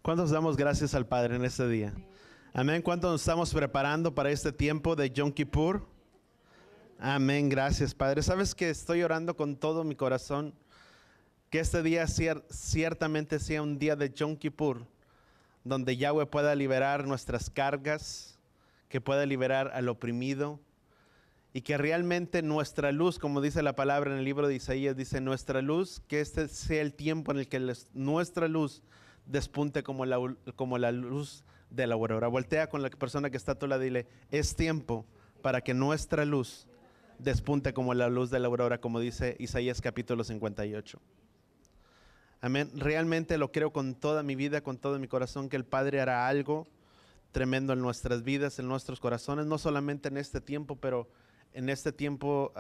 ¿Cuántos damos gracias al Padre en este día? Amén. ¿Cuántos nos estamos preparando para este tiempo de Yom Kippur? Amén. Gracias, Padre. Sabes que estoy orando con todo mi corazón que este día ciertamente sea un día de Yom Kippur, donde Yahweh pueda liberar nuestras cargas, que pueda liberar al oprimido, y que realmente nuestra luz, como dice la palabra en el libro de Isaías, dice nuestra luz, que este sea el tiempo en el que nuestra luz despunte como la luz de la aurora. Voltea con la persona que está a tu lado y dile, es tiempo para que nuestra luz despunte como la luz de la aurora, como dice Isaías capítulo 58. Amén. Realmente lo creo con toda mi vida, con todo mi corazón, que el Padre hará algo tremendo en nuestras vidas, en nuestros corazones, no solamente en este tiempo, pero en este tiempo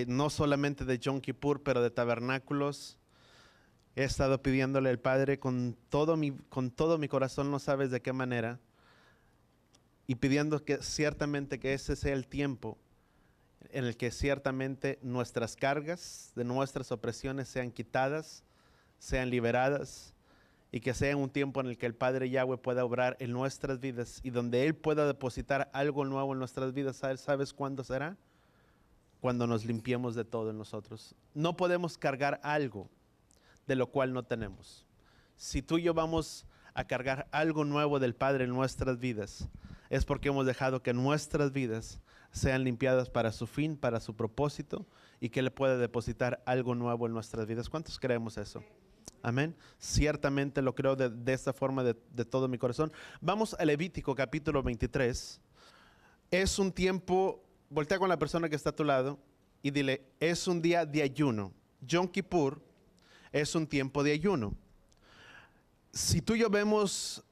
no solamente de Yom Kippur, pero de tabernáculos. He estado pidiéndole al Padre con todo mi corazón, no sabes de qué manera, y pidiendo que ciertamente que ese sea el tiempo en el que ciertamente nuestras cargas de nuestras opresiones sean quitadas, sean liberadas, y que sea un tiempo en el que el Padre Yahweh pueda obrar en nuestras vidas y donde Él pueda depositar algo nuevo en nuestras vidas. ¿Sabes cuándo será? Cuando nos limpiemos de todo en nosotros. No podemos cargar algo de lo cual no tenemos. Si tú y yo vamos a cargar algo nuevo del Padre en nuestras vidas, es porque hemos dejado que nuestras vidas sean limpiadas para su fin, para su propósito, y que Él pueda depositar algo nuevo en nuestras vidas. ¿Cuántos creemos eso? Amén. Ciertamente lo creo de esta forma de todo mi corazón. Vamos a Levítico capítulo 23. Es un tiempo, voltea con la persona que está a tu lado y dile, es un día de ayuno. Yom Kippur es un tiempo de ayuno. Si tú y yo vemos,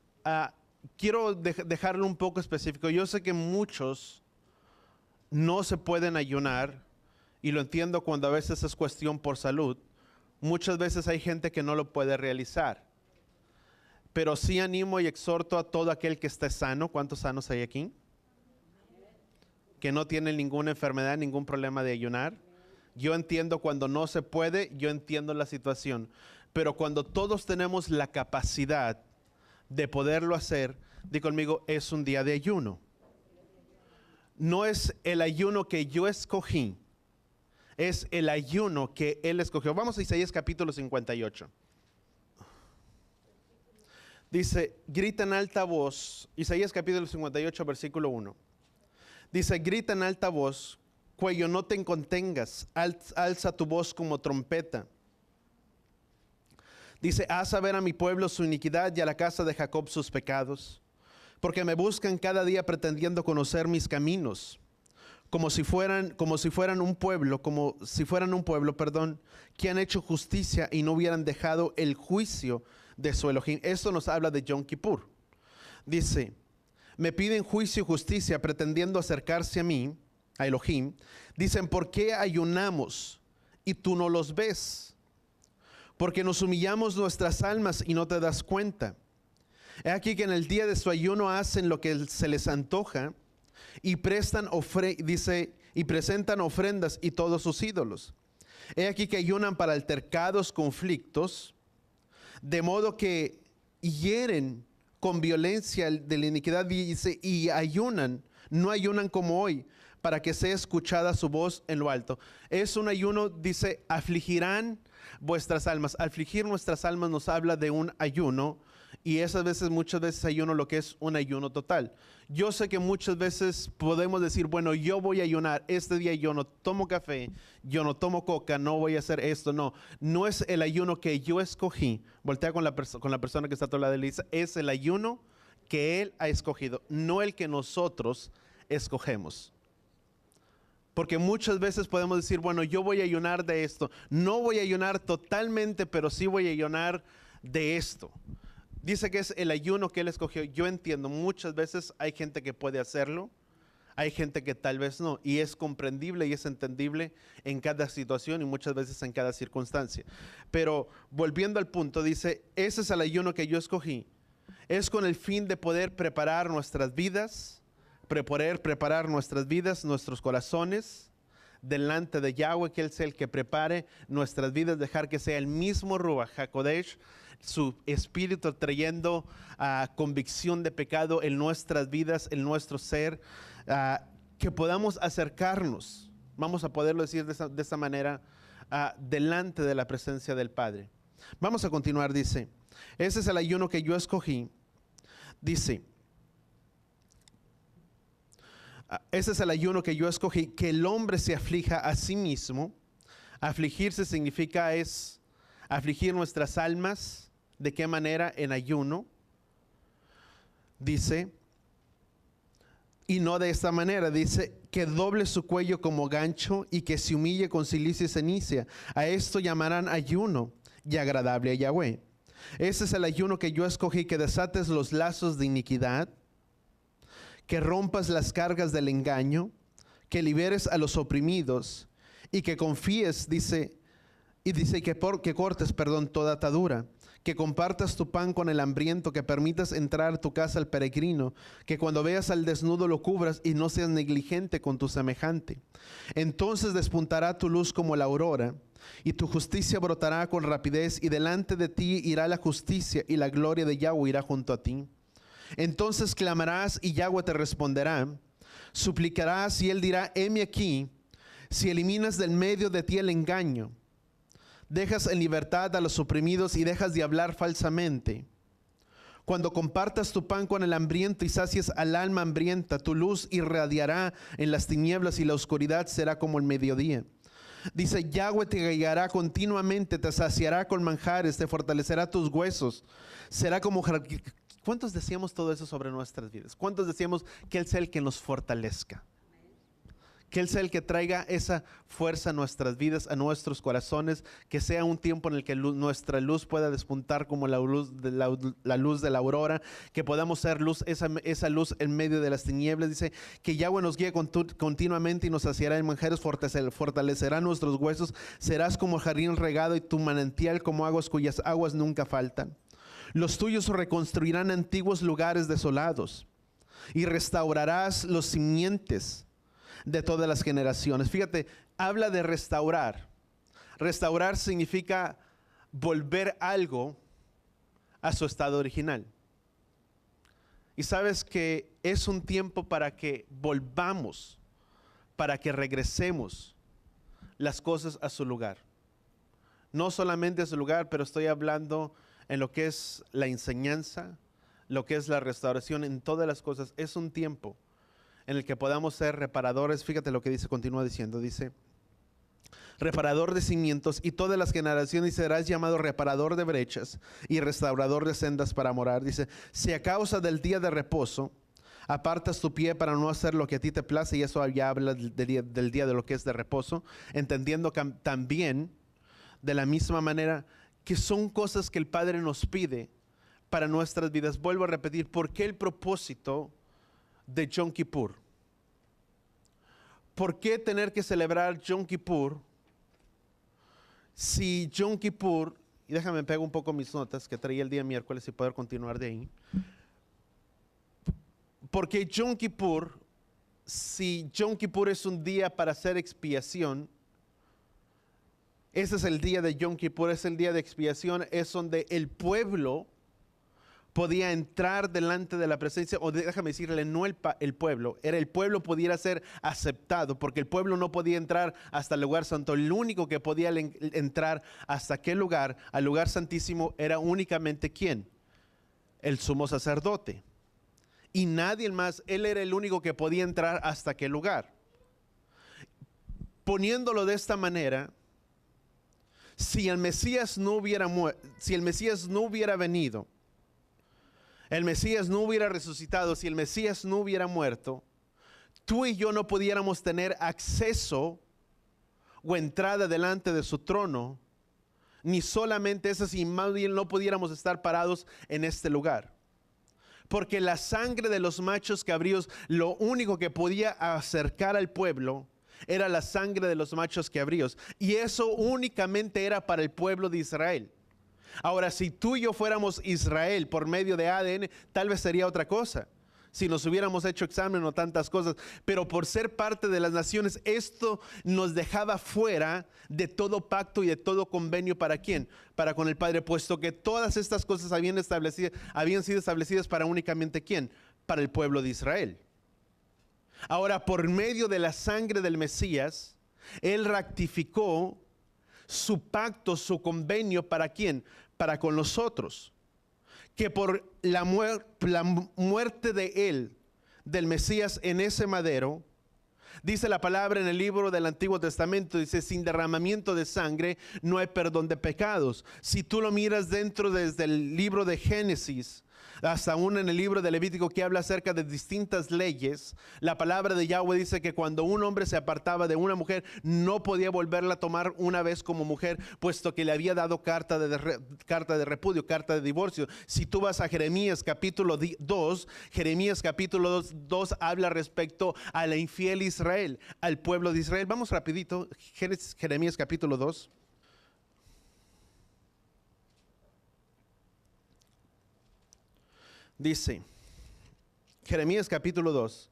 quiero dejarlo un poco específico. Yo sé que muchos no se pueden ayunar, y lo entiendo cuando a veces es cuestión por salud. Muchas veces hay gente que no lo puede realizar. Pero sí animo y exhorto a todo aquel que esté sano. ¿Cuántos sanos hay aquí? Que no tienen ninguna enfermedad, ningún problema de ayunar. Yo entiendo cuando no se puede, yo entiendo la situación. Pero cuando todos tenemos la capacidad de poderlo hacer, di conmigo, es un día de ayuno. No es el ayuno que yo escogí, es el ayuno que Él escogió. Vamos a Isaías capítulo 58. Dice, grita en alta voz, Isaías capítulo 58, versículo 1. Dice, grita en alta voz, cuello, no te contengas, alza tu voz como trompeta. Dice, haz saber a mi pueblo su iniquidad y a la casa de Jacob sus pecados, porque me buscan cada día pretendiendo conocer mis caminos, como si fueran un pueblo, que han hecho justicia y no hubieran dejado el juicio de su Elohim. Esto nos habla de Yom Kippur. Dice, me piden juicio y justicia pretendiendo acercarse a mí, a Elohim. Dicen, ¿por qué ayunamos y tú no los ves? Porque nos humillamos nuestras almas y no te das cuenta. He aquí que en el día de su ayuno hacen lo que se les antoja y presentan ofrendas y todos sus ídolos. He aquí que ayunan para altercados, conflictos, de modo que hieren con violencia de la iniquidad, dice, y ayunan, no ayunan como hoy, para que sea escuchada su voz en lo alto. Es un ayuno, dice, afligirán vuestras almas. Afligir nuestras almas nos habla de un ayuno, y muchas veces ayuno lo que es un ayuno total. Yo sé que muchas veces podemos decir, bueno, yo voy a ayunar, este día yo no tomo café, yo no tomo coca, no voy a hacer esto. No es el ayuno que yo escogí. Voltea con la persona que está a tu lado de Elisa. Es el ayuno que Él ha escogido, no el que nosotros escogemos. Porque muchas veces podemos decir, bueno, yo voy a ayunar de esto. No voy a ayunar totalmente, pero sí voy a ayunar de esto. Dice que es el ayuno que Él escogió. Yo entiendo, muchas veces hay gente que puede hacerlo, hay gente que tal vez no. Y es comprendible y es entendible en cada situación y muchas veces en cada circunstancia. Pero volviendo al punto, dice, ese es el ayuno que yo escogí. Es con el fin de poder preparar nuestras vidas, nuestros corazones, delante de Yahweh, que Él sea el que prepare nuestras vidas, dejar que sea el mismo Ruach HaKodesh, su espíritu trayendo convicción de pecado en nuestras vidas, en nuestro ser, que podamos acercarnos, vamos a poderlo decir de esta manera, delante de la presencia del Padre. Vamos a continuar, dice, ese es el ayuno que yo escogí, dice, ese es el ayuno que yo escogí, que el hombre se aflija a sí mismo. Afligirse significa es afligir nuestras almas. ¿De qué manera? En ayuno. Dice, y no de esta manera, dice, que doble su cuello como gancho y que se humille con cilicia y ceniza. A esto llamarán ayuno y agradable a Yahweh. Ese es el ayuno que yo escogí, que desates los lazos de iniquidad, que rompas las cargas del engaño, que liberes a los oprimidos y que confíes, dice, y dice que cortes, toda atadura, que compartas tu pan con el hambriento, que permitas entrar a tu casa al peregrino, que cuando veas al desnudo lo cubras y no seas negligente con tu semejante. Entonces despuntará tu luz como la aurora y tu justicia brotará con rapidez, y delante de ti irá la justicia y la gloria de Yahweh irá junto a ti. Entonces clamarás y Yahweh te responderá, suplicarás y Él dirá, heme aquí. Si eliminas del medio de ti el engaño, dejas en libertad a los oprimidos y dejas de hablar falsamente. Cuando compartas tu pan con el hambriento y sacies al alma hambrienta, tu luz irradiará en las tinieblas y la oscuridad será como el mediodía. Dice, Yahweh te guiará continuamente, te saciará con manjares, te fortalecerá tus huesos. Será como... ¿Cuántos decíamos todo eso sobre nuestras vidas? ¿Cuántos decíamos que Él sea el que nos fortalezca? Que Él sea el que traiga esa fuerza a nuestras vidas, a nuestros corazones, que sea un tiempo en el que nuestra luz pueda despuntar como la luz de la aurora, que podamos ser luz, esa luz en medio de las tinieblas. Dice que Yahweh nos guía continuamente y nos saciará en manjares, fortalecerá nuestros huesos, serás como jardín regado y tu manantial como aguas cuyas aguas nunca faltan. Los tuyos reconstruirán antiguos lugares desolados y restaurarás los simientes de todas las generaciones. Fíjate, habla de restaurar. Restaurar significa volver algo a su estado original. Y sabes que es un tiempo para que volvamos, para que regresemos las cosas a su lugar. No solamente a su lugar, pero estoy hablando en lo que es la enseñanza, lo que es la restauración, en todas las cosas. Es un tiempo en el que podamos ser reparadores. Fíjate lo que dice, continúa diciendo, dice, reparador de cimientos y todas las generaciones, y serás llamado reparador de brechas y restaurador de sendas para morar. Dice, si a causa del día de reposo apartas tu pie para no hacer lo que a ti te place, y eso ya habla del día de lo que es de reposo, entendiendo también de la misma manera que son cosas que el Padre nos pide para nuestras vidas. Vuelvo a repetir, ¿por qué el propósito de Yom Kippur? ¿Por qué tener que celebrar Yom Kippur si Yom Kippur, y déjame pego un poco mis notas que traía el día miércoles y poder continuar de ahí? Porque Yom Kippur, si Yom Kippur es un día para hacer expiación, ese es el día de Yom Kippur, es el día de expiación, es donde el pueblo podía entrar delante de la presencia, o déjame decirle, no el pueblo, era el pueblo pudiera ser aceptado, porque el pueblo no podía entrar hasta el lugar santo. El único que podía entrar hasta aquel lugar, al lugar santísimo, era únicamente ¿quién? El sumo sacerdote. Y nadie más, él era el único que podía entrar hasta aquel lugar. Poniéndolo de esta manera, si el Mesías no hubiera venido, el Mesías no hubiera resucitado, si el Mesías no hubiera muerto, tú y yo no pudiéramos tener acceso o entrada delante de su trono, ni solamente eso, si más bien no pudiéramos estar parados en este lugar. Porque la sangre de los machos cabríos, lo único que podía acercar al pueblo era la sangre de los machos cabríos, y eso únicamente era para el pueblo de Israel. Ahora, si tú y yo fuéramos Israel por medio de ADN, tal vez sería otra cosa. si nos hubiéramos hecho examen o tantas cosas, pero por ser parte de las naciones, esto nos dejaba fuera de todo pacto y de todo convenio. ¿Para quién? Para con el Padre, puesto que todas estas cosas habían sido establecidas para únicamente ¿quién? Para el pueblo de Israel. Ahora, por medio de la sangre del Mesías, Él ratificó su pacto, su convenio. ¿Para quién? Para con nosotros. Que por la muerte de Él, del Mesías en ese madero, dice la palabra en el libro del Antiguo Testamento, dice, sin derramamiento de sangre no hay perdón de pecados. Si tú lo miras dentro desde el libro de Génesis, hasta aún en el libro de Levítico, que habla acerca de distintas leyes, la palabra de Yahweh dice que cuando un hombre se apartaba de una mujer, no podía volverla a tomar una vez como mujer, puesto que le había dado carta de repudio, carta de divorcio. Si tú vas a Jeremías capítulo 2, Jeremías capítulo 2 habla respecto a la infiel Israel, al pueblo de Israel. Vamos rapidito, Jeremías capítulo 2. Dice, Jeremías capítulo 2,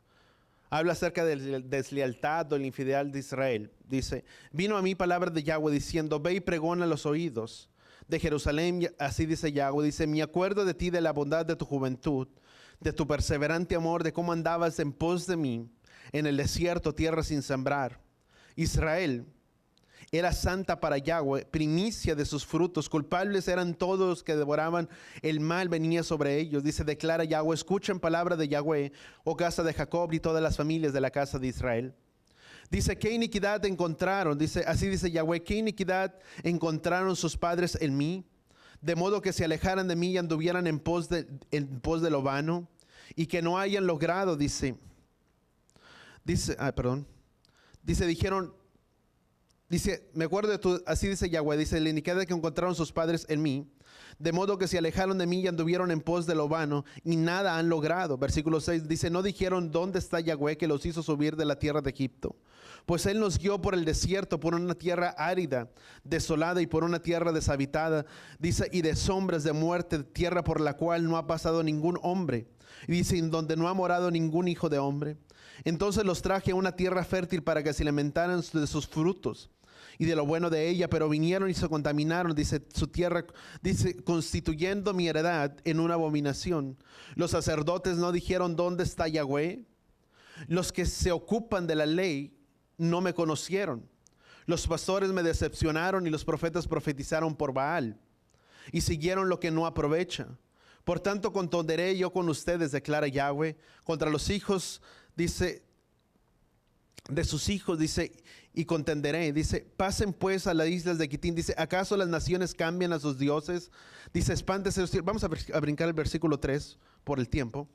habla acerca de la deslealtad o la infidelidad de Israel. Dice, vino a mí palabra de Yahweh diciendo, ve y pregona a los oídos de Jerusalén, así dice Yahweh, dice, me acuerdo de ti, de la bondad de tu juventud, de tu perseverante amor, de cómo andabas en pos de mí en el desierto, tierra sin sembrar. Israel era santa para Yahweh, primicia de sus frutos. Culpables eran todos que devoraban, el mal venía sobre ellos. Dice, declara Yahweh, escuchen palabra de Yahweh, oh casa de Jacob y todas las familias de la casa de Israel. Dice, ¿qué iniquidad encontraron? Dice, así dice Yahweh, ¿qué iniquidad encontraron sus padres en mí? De modo que se alejaran de mí y anduvieran en pos de lo vano, y que no hayan logrado, dijeron, me acuerdo de tu, así dice Yahweh, dice, la iniquidad que encontraron sus padres en mí, de modo que se alejaron de mí y anduvieron en pos de lo vano, y nada han logrado. Versículo 6 dice, no dijeron, ¿dónde está Yahweh que los hizo subir de la tierra de Egipto? Pues Él nos guió por el desierto, por una tierra árida, desolada, y por una tierra deshabitada, dice, y de sombras de muerte, tierra por la cual no ha pasado ningún hombre, y dice, en donde no ha morado ningún hijo de hombre. Entonces los traje a una tierra fértil para que se alimentaran de sus frutos y de lo bueno de ella, pero vinieron y se contaminaron, dice, su tierra, dice, constituyendo mi heredad en una abominación. Los sacerdotes no dijeron, ¿dónde está Yahweh? Los que se ocupan de la ley no me conocieron. Los pastores me decepcionaron y los profetas profetizaron por Baal y siguieron lo que no aprovecha. Por tanto, contenderé yo con ustedes, declara Yahweh, contra los hijos, dice, de sus hijos, dice, y contenderé. Dice, pasen pues a las islas de Quitín. Dice, ¿acaso las naciones cambian a sus dioses? Dice, espántese. Vamos a brincar el versículo 3 por el tiempo,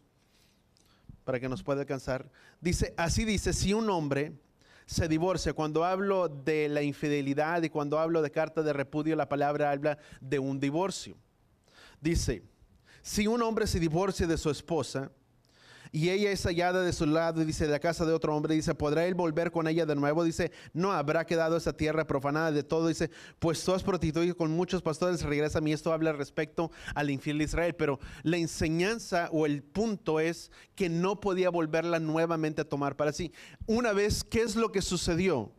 para que nos pueda alcanzar. Dice, así dice, si un hombre se divorcia, cuando hablo de la infidelidad y cuando hablo de carta de repudio, la palabra habla de un divorcio. Dice, si un hombre se divorcia de su esposa y ella es hallada de su lado, y dice, de la casa de otro hombre, dice, ¿podrá él volver con ella de nuevo? Dice, no habrá quedado esa tierra profanada de todo. Dice, pues tú has prostituido con muchos pastores, regresa a mí. Esto habla respecto al infiel de Israel, pero la enseñanza o el punto es que no podía volverla nuevamente a tomar para sí. Una vez, ¿qué es lo que sucedió?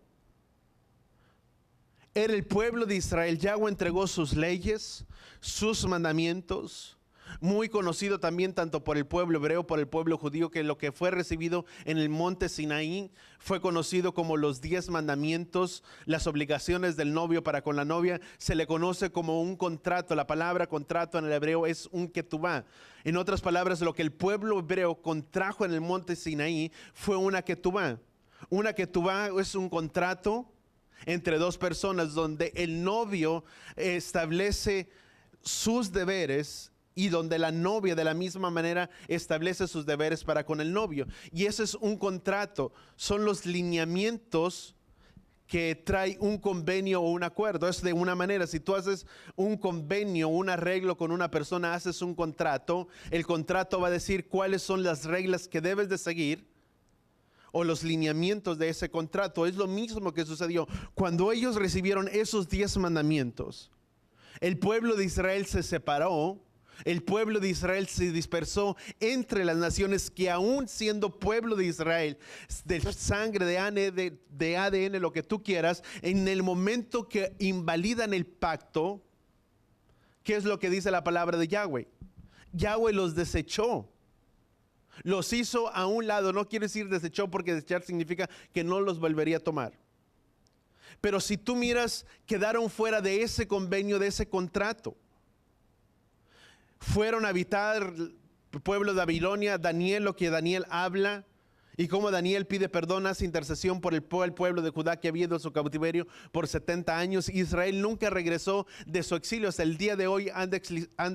Era el pueblo de Israel. Yahweh entregó sus leyes, sus mandamientos, muy conocido también tanto por el pueblo hebreo, por el pueblo judío, que lo que fue recibido en el monte Sinaí fue conocido como los 10 mandamientos, las obligaciones del novio para con la novia. Se le conoce como un contrato. La palabra contrato en el hebreo es un ketubá. En otras palabras, lo que el pueblo hebreo contrajo en el monte Sinaí fue una ketubá. Una ketubá es un contrato entre dos personas donde el novio establece sus deberes y donde la novia de la misma manera establece sus deberes para con el novio. Y ese es un contrato, son los lineamientos que trae un convenio o un acuerdo. Es de una manera, si tú haces un convenio, un arreglo con una persona, haces un contrato, el contrato va a decir cuáles son las reglas que debes de seguir o los lineamientos de ese contrato. Es lo mismo que sucedió cuando ellos recibieron esos 10 mandamientos. El pueblo de Israel se separó El pueblo de Israel se dispersó entre las naciones que aún siendo pueblo de Israel, de sangre, de ADN, lo que tú quieras, en el momento que invalidan el pacto, ¿qué es lo que dice la palabra de Yahweh? Yahweh los desechó. Los hizo a un lado. No quiere decir desechó, porque desechar significa que no los volvería a tomar. Pero si tú miras, quedaron fuera de ese convenio, de ese contrato. Fueron a habitar el pueblo de Babilonia. Daniel, lo que Daniel habla, y cómo Daniel pide perdón, hace intercesión por el pueblo de Judá que había ido a su cautiverio por 70 años. Israel nunca regresó de su exilio. Hasta el día de hoy anda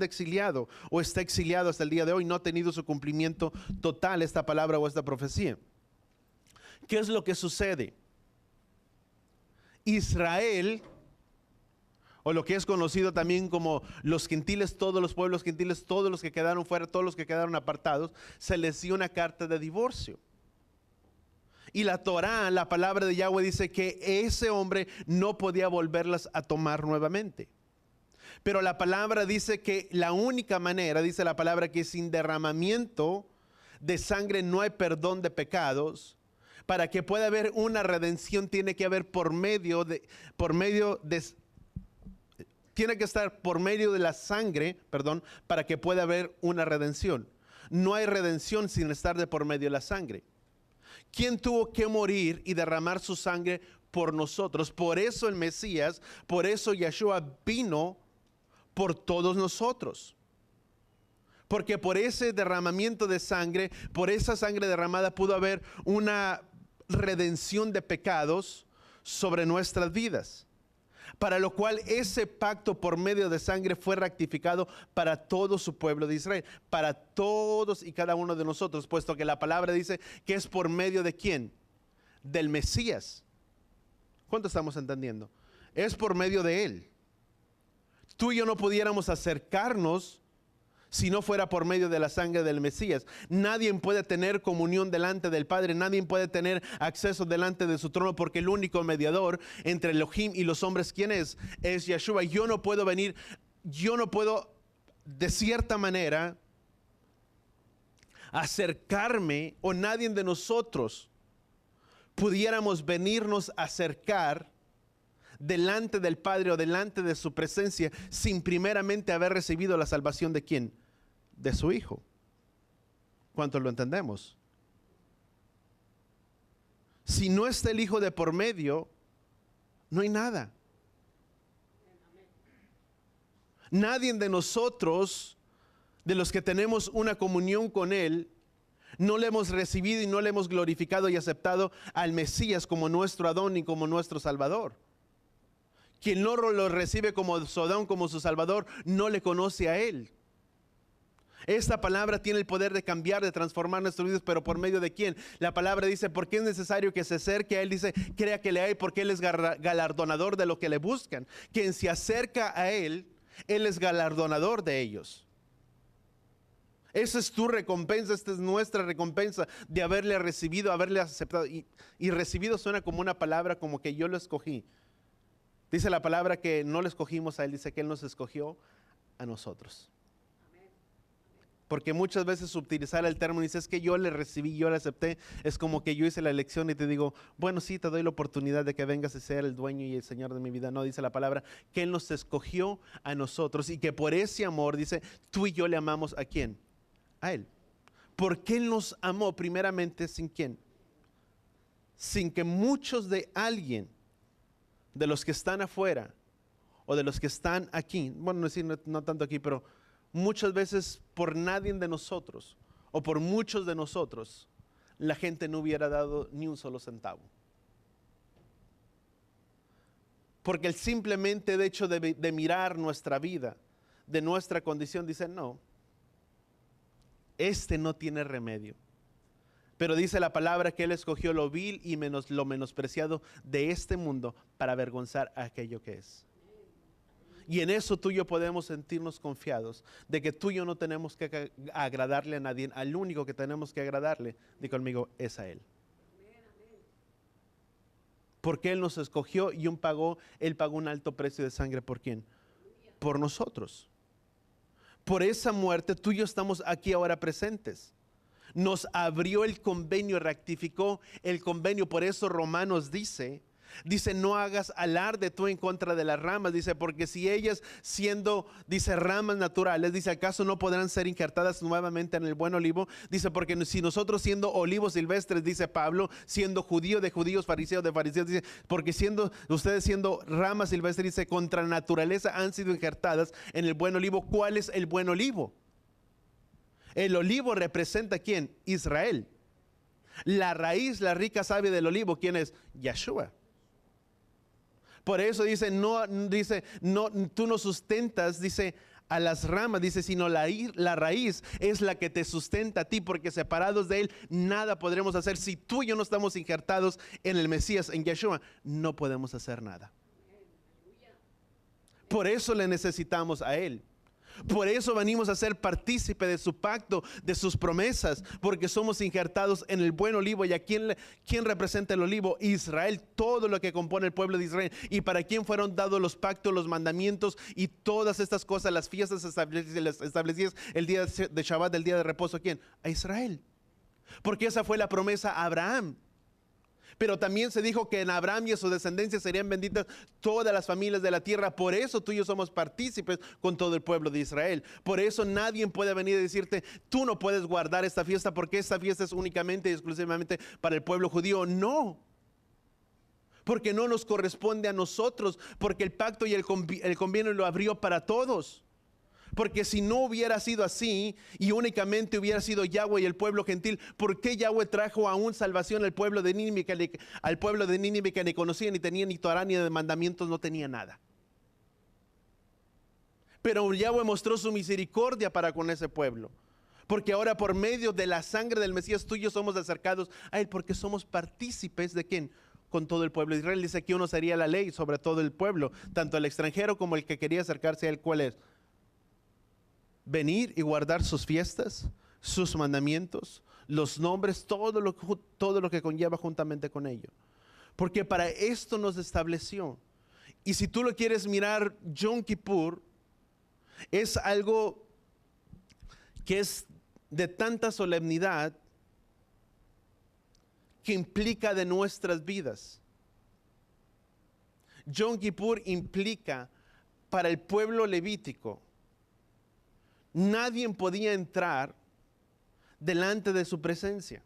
exiliado, o está exiliado hasta el día de hoy. No ha tenido su cumplimiento total esta palabra o esta profecía. ¿Qué es lo que sucede? Israel, o lo que es conocido también como los gentiles, todos los pueblos gentiles, todos los que quedaron fuera, todos los que quedaron apartados, se les dio una carta de divorcio. Y la Torá, la palabra de Yahweh, dice que ese hombre no podía volverlas a tomar nuevamente. Pero la palabra dice que la única manera, dice la palabra, que sin derramamiento de sangre no hay perdón de pecados. Para que pueda haber una redención tiene que haber tiene que estar por medio de la sangre, para que pueda haber una redención. No hay redención sin estar de por medio de la sangre. ¿Quién tuvo que morir y derramar su sangre por nosotros? Por eso el Mesías, por eso Yeshua vino por todos nosotros. Porque por ese derramamiento de sangre, por esa sangre derramada, pudo haber una redención de pecados sobre nuestras vidas. Para lo cual ese pacto por medio de sangre fue rectificado para todo su pueblo de Israel, para todos y cada uno de nosotros, puesto que la palabra dice que es por medio de ¿quién? Del Mesías. ¿Cuánto estamos entendiendo? Es por medio de él. Tú y yo no pudiéramos acercarnos si no fuera por medio de la sangre del Mesías. Nadie puede tener comunión delante del Padre, nadie puede tener acceso delante de su trono, porque el único mediador entre Elohim y los hombres, ¿quién es? Es Yeshua. Yo no puedo de cierta manera acercarme, o nadie de nosotros pudiéramos venirnos a acercar delante del Padre o delante de su presencia sin primeramente haber recibido la salvación de ¿quién? De su Hijo. ¿Cuánto lo entendemos? Si no está el Hijo de por medio, no hay nada. Nadie de nosotros, de los que tenemos una comunión con Él, no le hemos recibido y no le hemos glorificado y aceptado al Mesías como nuestro Adón y como nuestro Salvador. Quien no lo recibe como su Adón, como su Salvador, no le conoce a Él. Esta palabra tiene el poder de cambiar, de transformar nuestras vidas, pero ¿por medio de quién? La palabra dice, porque es necesario que se acerque a Él, dice, crea que le hay, porque Él es galardonador de lo que le buscan. Quien se acerca a Él, Él es galardonador de ellos. Esa es tu recompensa, esta es nuestra recompensa de haberle recibido, haberle aceptado. Y recibido suena como una palabra como que yo lo escogí. Dice la palabra que no le escogimos a Él, dice que Él nos escogió a nosotros. Porque muchas veces utilizar el término, dice, es que yo le recibí, yo le acepté, es como que yo hice la elección y te digo, bueno, sí, te doy la oportunidad de que vengas a ser el dueño y el Señor de mi vida. No, dice la palabra que Él nos escogió a nosotros y que por ese amor, dice, tú y yo le amamos ¿a quién? A Él. Porque Él nos amó primeramente sin quién? Sin que muchos de alguien, de los que están afuera o de los que están aquí, bueno, no tanto aquí, pero muchas veces por nadie de nosotros o por muchos de nosotros, la gente no hubiera dado ni un solo centavo. Porque el simplemente hecho de mirar nuestra vida, de nuestra condición, dice, no, este no tiene remedio. Pero dice la palabra que Él escogió lo vil y lo menospreciado de este mundo para avergonzar a aquello que es. Y en eso tú y yo podemos sentirnos confiados de que tú y yo no tenemos que agradarle a nadie. Al único que tenemos que agradarle, di conmigo, es a Él. Porque Él nos escogió y Él pagó un alto precio de sangre. ¿Por quién? Por nosotros. por esa muerte tú y yo estamos aquí ahora presentes. Nos abrió el convenio, rectificó el convenio. Por eso Romanos dice, no hagas alarde tú en contra de las ramas. Dice, porque si ellas siendo, dice, ramas naturales, dice, ¿acaso no podrán ser injertadas nuevamente en el buen olivo? Dice, porque si nosotros siendo olivos silvestres, dice Pablo, siendo judío de judíos, fariseo de fariseos, dice, porque ustedes siendo ramas silvestres, dice, contra naturaleza han sido injertadas en el buen olivo. ¿Cuál es el buen olivo? El olivo representa, ¿quién? Israel. La raíz, la rica savia del olivo, ¿quién es? Yeshua. Por eso dice, tú no sustentas, dice, a las ramas, dice, sino la raíz es la que te sustenta a ti, porque separados de él nada podremos hacer. Si tú y yo no estamos injertados en el Mesías, en Yeshua, no podemos hacer nada. Por eso le necesitamos a él. Por eso venimos a ser partícipe de su pacto, de sus promesas, porque somos injertados en el buen olivo. ¿Y a quién representa el olivo? Israel, todo lo que compone el pueblo de Israel. ¿Y para quién fueron dados los pactos, los mandamientos y todas estas cosas, las fiestas establecidas, el día de Shabbat, el día de reposo? ¿A quién? A Israel. Porque esa fue la promesa a Abraham. Pero también se dijo que en Abraham y a su descendencia serían benditas todas las familias de la tierra. Por eso tú y yo somos partícipes con todo el pueblo de Israel. Por eso nadie puede venir y decirte, tú no puedes guardar esta fiesta porque esta fiesta es únicamente y exclusivamente para el pueblo judío. No, porque no nos corresponde a nosotros, porque el pacto y el convenio lo abrió para todos. Porque si no hubiera sido así y únicamente hubiera sido Yahweh y el pueblo gentil, ¿por qué Yahweh trajo aún salvación al pueblo de Nínive, que ni conocía, ni tenía ni Torah, ni de mandamientos, no tenía nada? Pero Yahweh mostró su misericordia para con ese pueblo. Porque ahora por medio de la sangre del Mesías tú y yo somos acercados a él, porque somos partícipes de ¿quién? Con todo el pueblo de Israel. Dice que uno sería la ley sobre todo el pueblo, tanto el extranjero como el que quería acercarse a él. ¿Cuál es? Venir y guardar sus fiestas, sus mandamientos, los nombres, todo lo que conlleva juntamente con ello. Porque para esto nos estableció. Y si tú lo quieres mirar, Yom Kippur es algo que es de tanta solemnidad que implica de nuestras vidas. Yom Kippur implica para el pueblo levítico, nadie podía entrar delante de su presencia.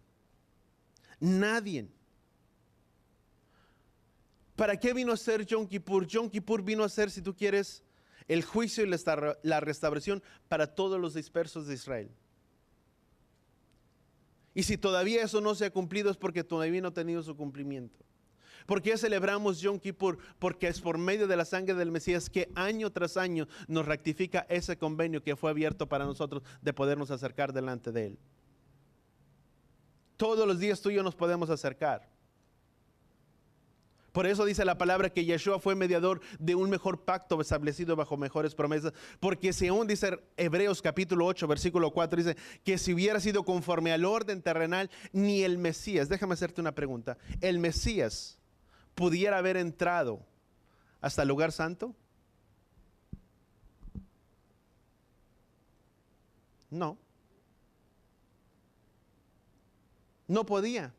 Nadie. ¿Para qué vino a ser Yom Kippur? Yom Kippur vino a ser, si tú quieres, el juicio y la restauración para todos los dispersos de Israel. Y si todavía eso no se ha cumplido es porque todavía no ha tenido su cumplimiento. ¿Por qué celebramos Yom Kippur? Porque es por medio de la sangre del Mesías que año tras año nos rectifica ese convenio que fue abierto para nosotros de podernos acercar delante de él. Todos los días tú y yo nos podemos acercar. Por eso dice la palabra que Yeshua fue mediador de un mejor pacto establecido bajo mejores promesas. Porque según dice Hebreos capítulo 8, versículo 4, dice que si hubiera sido conforme al orden terrenal, ni el Mesías, déjame hacerte una pregunta, ¿el Mesías pudiera haber entrado hasta el lugar santo? No. No podía.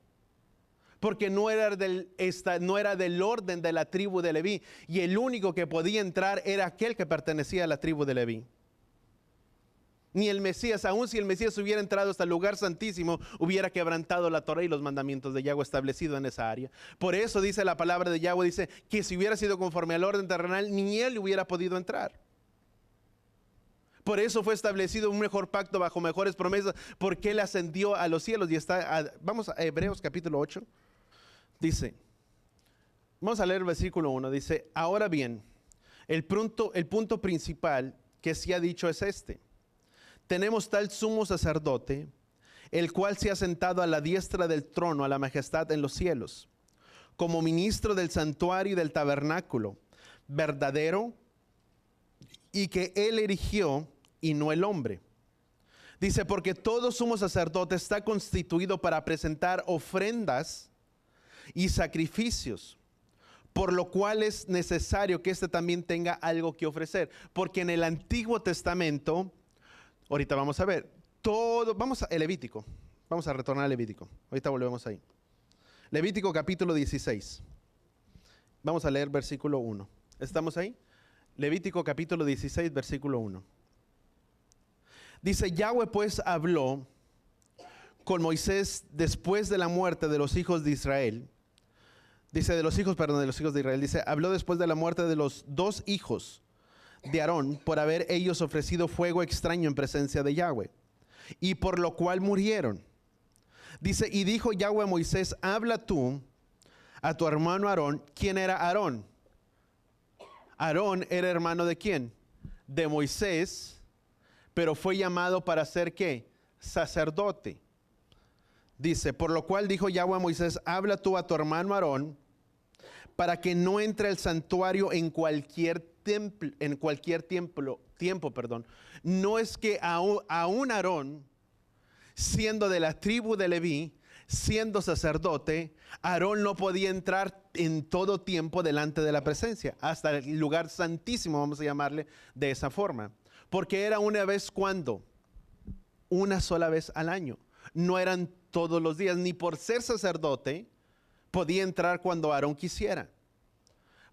Porque no era del orden de la tribu de Leví. Y el único que podía entrar era aquel que pertenecía a la tribu de Leví. Ni el Mesías, aun si el Mesías hubiera entrado hasta el lugar santísimo, hubiera quebrantado la Torah y los mandamientos de Yahweh establecidos en esa área. Por eso dice la palabra de Yahweh, dice que si hubiera sido conforme al orden terrenal, ni él hubiera podido entrar. Por eso fue establecido un mejor pacto bajo mejores promesas, porque él ascendió a los cielos. Y vamos a Hebreos capítulo 8. Dice, vamos a leer el versículo 1. Dice, ahora bien, el punto principal que se ha dicho es este. Tenemos tal sumo sacerdote, el cual se ha sentado a la diestra del trono, a la majestad en los cielos, como ministro del santuario y del tabernáculo, verdadero, y que él erigió y no el hombre. Dice, porque todo sumo sacerdote está constituido para presentar ofrendas y sacrificios, por lo cual es necesario que éste también tenga algo que ofrecer. Porque en el Antiguo Testamento Ahorita vamos a ver. Todo, vamos a Levítico. Vamos a retornar a Levítico. Ahorita volvemos ahí. Levítico capítulo 16. Vamos a leer versículo 1. ¿Estamos ahí? Levítico capítulo 16, versículo 1. Dice, Yahweh pues habló con Moisés después de la muerte de los hijos de Israel. Dice, de los hijos de Israel. Dice, habló después de la muerte de los dos hijos de Aarón por haber ellos ofrecido fuego extraño en presencia de Yahweh, y por lo cual murieron. Dice, y dijo Yahweh a Moisés, habla tú a tu hermano Aarón. ¿Quién era Aarón? Aarón era hermano de quién? De Moisés, pero fue llamado para ser ¿qué? Sacerdote. Dice, por lo cual dijo Yahweh a Moisés, habla tú a tu hermano Aarón para que no entre al santuario en cualquier tiempo. No es que a un Aarón, siendo de la tribu de Leví, siendo sacerdote, Aarón no podía entrar en todo tiempo delante de la presencia, hasta el lugar santísimo, vamos a llamarle de esa forma. Porque era una vez cuando, una sola vez al año. No eran todos los días, ni por ser sacerdote podía entrar cuando Aarón quisiera.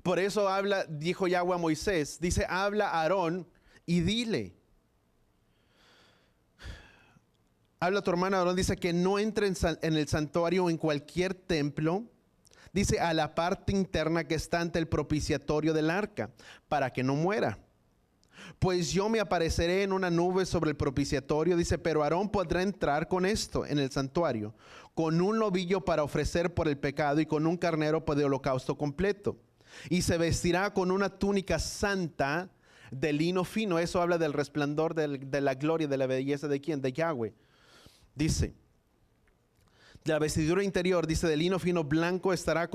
Por eso dijo Yahweh a Moisés, dice, habla a Aarón y dile. Habla a tu hermano Aarón, dice que no entre en el santuario o en cualquier templo, dice a la parte interna que está ante el propiciatorio del arca, para que no muera. Pues yo me apareceré en una nube sobre el propiciatorio, dice, pero Aarón podrá entrar con esto en el santuario, con un novillo para ofrecer por el pecado y con un carnero para el holocausto completo. Y se vestirá con una túnica santa de lino fino. Eso habla del resplandor de la gloria, de la belleza de quién, de Yahweh. Dice, de la vestidura interior, dice, de lino fino blanco estará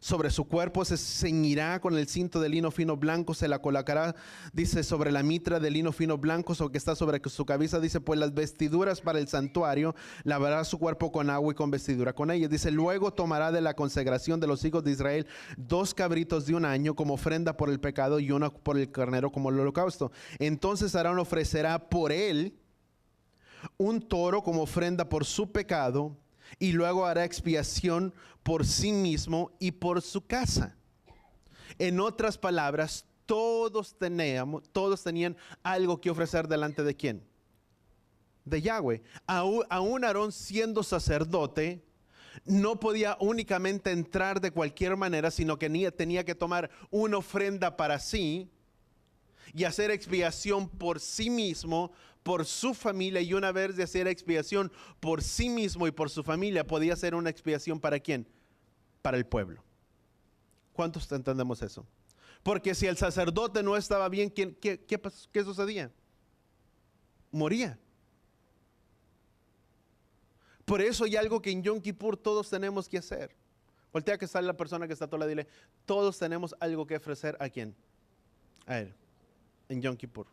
sobre su cuerpo, se ceñirá con el cinto de lino fino blanco, se la colocará, dice, sobre la mitra de lino fino blanco, que está sobre su cabeza, dice, pues las vestiduras para el santuario, lavará su cuerpo con agua y con vestidura con ellas. Dice, luego tomará de la consagración de los hijos de Israel 2 cabritos de un año como ofrenda por el pecado y uno por el carnero como el holocausto. Entonces Aarón ofrecerá por él un toro como ofrenda por su pecado, y luego hará expiación por sí mismo y por su casa. En otras palabras, todos tenían algo que ofrecer delante de ¿quién? De Yahweh. Aún Aarón, siendo sacerdote, no podía únicamente entrar de cualquier manera, sino que tenía que tomar una ofrenda para sí y hacer expiación por sí mismo, por su familia, y una vez de hacer expiación por sí mismo y por su familia, podía hacer una expiación ¿para quién? Para el pueblo. ¿Cuántos entendemos eso? Porque si el sacerdote no estaba bien, ¿qué sucedía? Moría. Por eso hay algo que en Yom Kippur todos tenemos que hacer. Voltea que sale la persona que está a tu lado y dile, todos tenemos algo que ofrecer ¿a quién? A él, en Yom Kippur.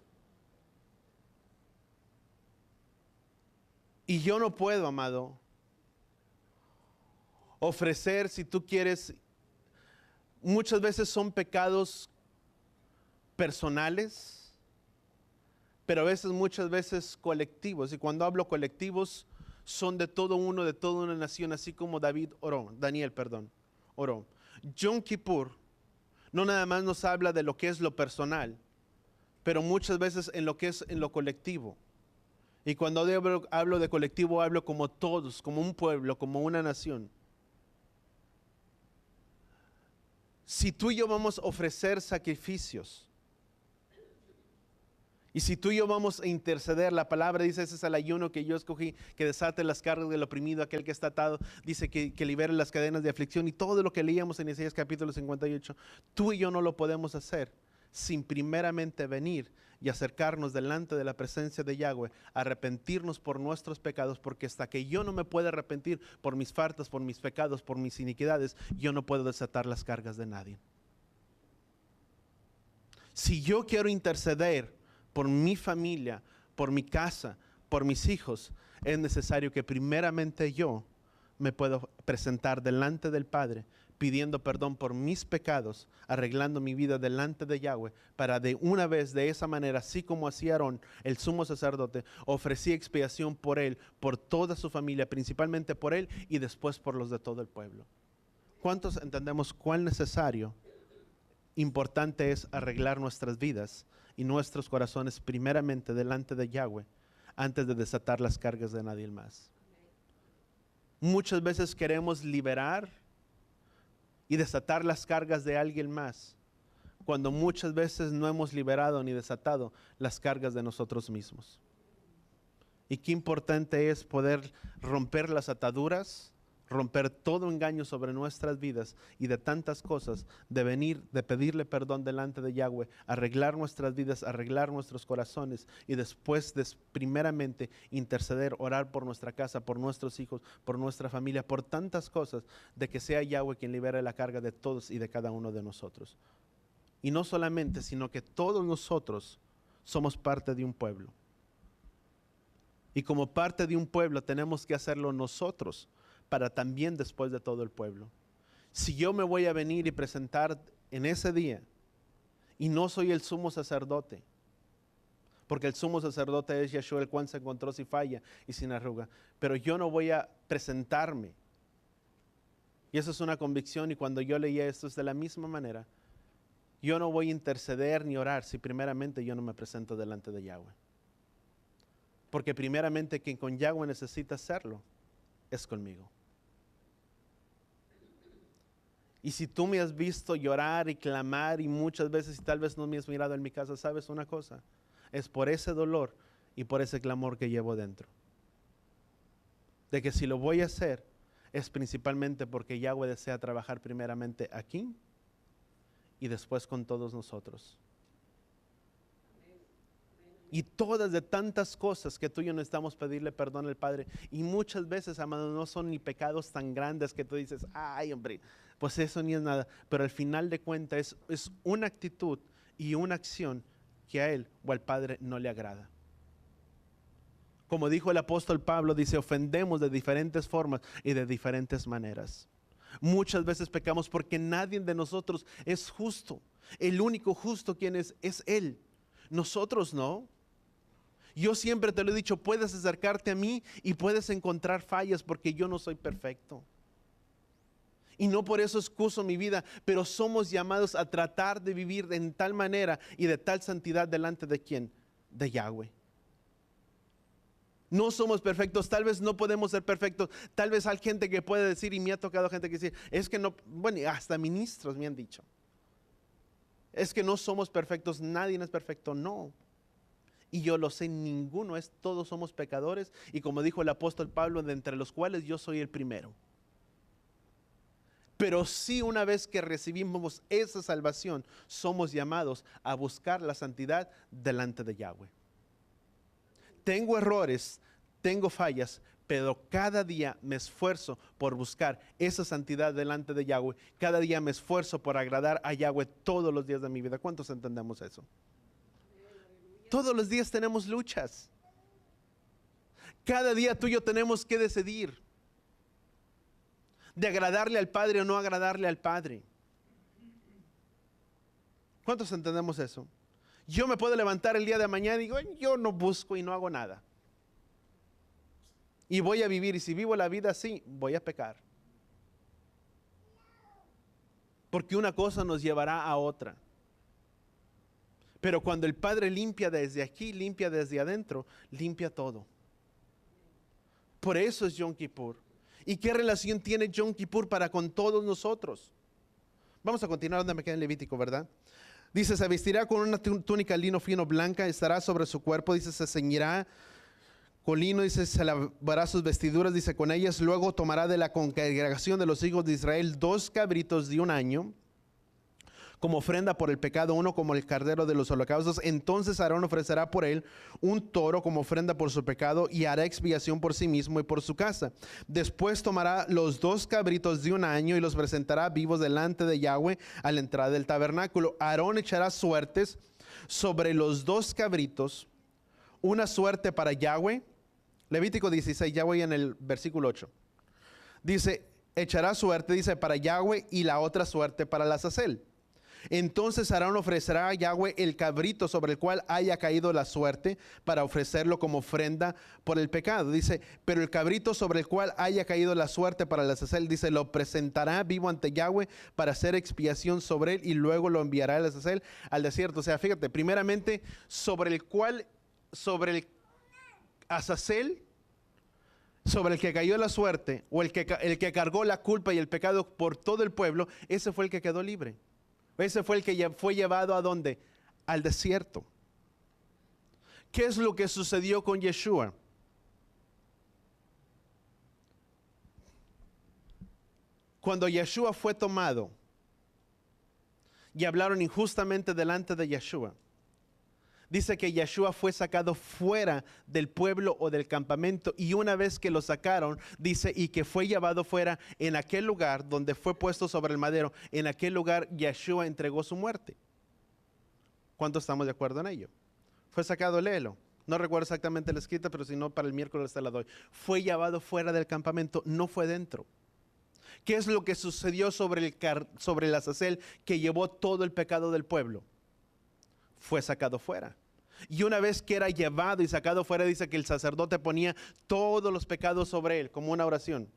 Y yo no puedo, amado, ofrecer, si tú quieres, muchas veces son pecados personales, pero muchas veces colectivos. Y cuando hablo colectivos, son de todo uno, de toda una nación, así como Daniel oró. Yom Kippur no nada más nos habla de lo que es lo personal, pero muchas veces en lo que es en lo colectivo. Y cuando hablo de colectivo, hablo como todos, como un pueblo, como una nación. Si tú y yo vamos a ofrecer sacrificios, y si tú y yo vamos a interceder, la palabra dice, ese es el ayuno que yo escogí, que desate las cargas del oprimido, aquel que está atado, dice que libere las cadenas de aflicción, y todo lo que leíamos en Isaías capítulo 58, tú y yo no lo podemos hacer sin primeramente venir y acercarnos delante de la presencia de Yahweh, arrepentirnos por nuestros pecados, porque hasta que yo no me pueda arrepentir por mis faltas, por mis pecados, por mis iniquidades, yo no puedo desatar las cargas de nadie. Si yo quiero interceder por mi familia, por mi casa, por mis hijos, es necesario que primeramente yo me pueda presentar delante del Padre, pidiendo perdón por mis pecados, arreglando mi vida delante de Yahweh, para de una vez, de esa manera, así como hacía Aarón, el sumo sacerdote, ofrecía expiación por él, por toda su familia, principalmente por él y después por los de todo el pueblo. ¿Cuántos entendemos cuán necesario, importante es arreglar nuestras vidas y nuestros corazones primeramente delante de Yahweh, antes de desatar las cargas de nadie más? Muchas veces queremos liberar y desatar las cargas de alguien más, cuando muchas veces no hemos liberado ni desatado las cargas de nosotros mismos. Y qué importante es poder romper las ataduras, romper todo engaño sobre nuestras vidas y de tantas cosas, de venir, de pedirle perdón delante de Yahweh, arreglar nuestras vidas, arreglar nuestros corazones y después primeramente interceder, orar por nuestra casa, por nuestros hijos, por nuestra familia, por tantas cosas, de que sea Yahweh quien libere la carga de todos y de cada uno de nosotros. Y no solamente, sino que todos nosotros somos parte de un pueblo. Y como parte de un pueblo tenemos que hacerlo nosotros, para también después de todo el pueblo. Si yo me voy a venir y presentar en ese día y no soy el sumo sacerdote, porque el sumo sacerdote es Yeshua, el cual se encontró sin falla y sin arruga, pero yo no voy a presentarme. Y eso es una convicción, y cuando yo leía esto es de la misma manera. Yo no voy a interceder ni orar si primeramente yo no me presento delante de Yahweh. Porque primeramente quien con Yahweh necesita hacerlo es conmigo. Y si tú me has visto llorar y clamar y muchas veces y tal vez no me has mirado en mi casa, ¿sabes una cosa? Es por ese dolor y por ese clamor que llevo dentro. De que si lo voy a hacer es principalmente porque Yahweh desea trabajar primeramente aquí y después con todos nosotros. Y todas de tantas cosas que tú y yo necesitamos pedirle perdón al Padre. Y muchas veces, amado, no son ni pecados tan grandes que tú dices, ay hombre, pues eso ni es nada. Pero al final de cuentas es una actitud y una acción que a Él o al Padre no le agrada. Como dijo el apóstol Pablo, dice, ofendemos de diferentes formas y de diferentes maneras. Muchas veces pecamos porque nadie de nosotros es justo. El único justo quien es Él. Nosotros no. Yo siempre te lo he dicho, puedes acercarte a mí y puedes encontrar fallas porque yo no soy perfecto. Y no por eso excuso mi vida, pero somos llamados a tratar de vivir en tal manera y de tal santidad delante de ¿quién? De Yahweh. No somos perfectos, tal vez no podemos ser perfectos, tal vez hay gente que puede decir, y me ha tocado gente que dice, es que no, bueno, hasta ministros me han dicho, es que no somos perfectos, nadie es perfecto, no. Y yo lo sé, ninguno es, todos somos pecadores, y como dijo el apóstol Pablo, de entre los cuales yo soy el primero. Pero sí, una vez que recibimos esa salvación, somos llamados a buscar la santidad delante de Yahweh. Tengo errores, tengo fallas, pero cada día me esfuerzo por buscar esa santidad delante de Yahweh. Cada día me esfuerzo por agradar a Yahweh todos los días de mi vida. ¿Cuántos entendemos eso? Todos los días tenemos luchas. Cada día tú y yo tenemos que decidir de agradarle al Padre o no agradarle al Padre. ¿Cuántos entendemos eso? Yo me puedo levantar el día de mañana y digo, yo no busco y no hago nada. Y voy a vivir, y si vivo la vida así, voy a pecar. Porque una cosa nos llevará a otra. Pero cuando el Padre limpia desde aquí, limpia desde adentro, limpia todo. Por eso es Yom Kippur. ¿Y qué relación tiene Yom Kippur para con todos nosotros? Vamos a continuar donde me queda en Levítico, ¿verdad? Dice, se vestirá con una túnica lino fino blanca, estará sobre su cuerpo, dice, se ceñirá con lino, dice, se lavará sus vestiduras, dice, con ellas. Luego tomará de la congregación de los hijos de Israel 2 cabritos de 1 año, como ofrenda por el pecado, uno como el cordero de los holocaustos. Entonces Aarón ofrecerá por él un toro como ofrenda por su pecado y hará expiación por sí mismo y por su casa. Después tomará los 2 cabritos de 1 año y los presentará vivos delante de Yahweh a la entrada del tabernáculo. Aarón echará suertes sobre los 2 cabritos, una suerte para Yahweh. Levítico 16, ya voy en el versículo 8. Dice, echará suerte, dice, para Yahweh y la otra suerte para el Azazel. Entonces Aarón ofrecerá a Yahweh el cabrito sobre el cual haya caído la suerte para ofrecerlo como ofrenda por el pecado. Dice, pero el cabrito sobre el cual haya caído la suerte para el Azazel, dice, lo presentará vivo ante Yahweh para hacer expiación sobre él y luego lo enviará el Azazel al desierto. O sea, fíjate, primeramente sobre el Azazel, sobre el que cayó la suerte o el que cargó la culpa y el pecado por todo el pueblo, ese fue el que quedó libre. Ese fue el que fue llevado ¿a dónde? Al desierto. ¿Qué es lo que sucedió con Yeshua? Cuando Yeshua fue tomado y hablaron injustamente delante de Yeshua, dice que Yeshua fue sacado fuera del pueblo o del campamento, y una vez que lo sacaron, dice, y que fue llevado fuera en aquel lugar donde fue puesto sobre el madero, en aquel lugar Yeshua entregó su muerte. ¿Cuántos estamos de acuerdo en ello? Fue sacado, léelo. No recuerdo exactamente la escrita, pero si no, para el miércoles te la doy. Fue llevado fuera del campamento, no fue dentro. ¿Qué es lo que sucedió sobre el Azazel que llevó todo el pecado del pueblo? Fue sacado fuera. Y una vez que era llevado y sacado fuera, dice que el sacerdote ponía todos los pecados sobre él, como una oración,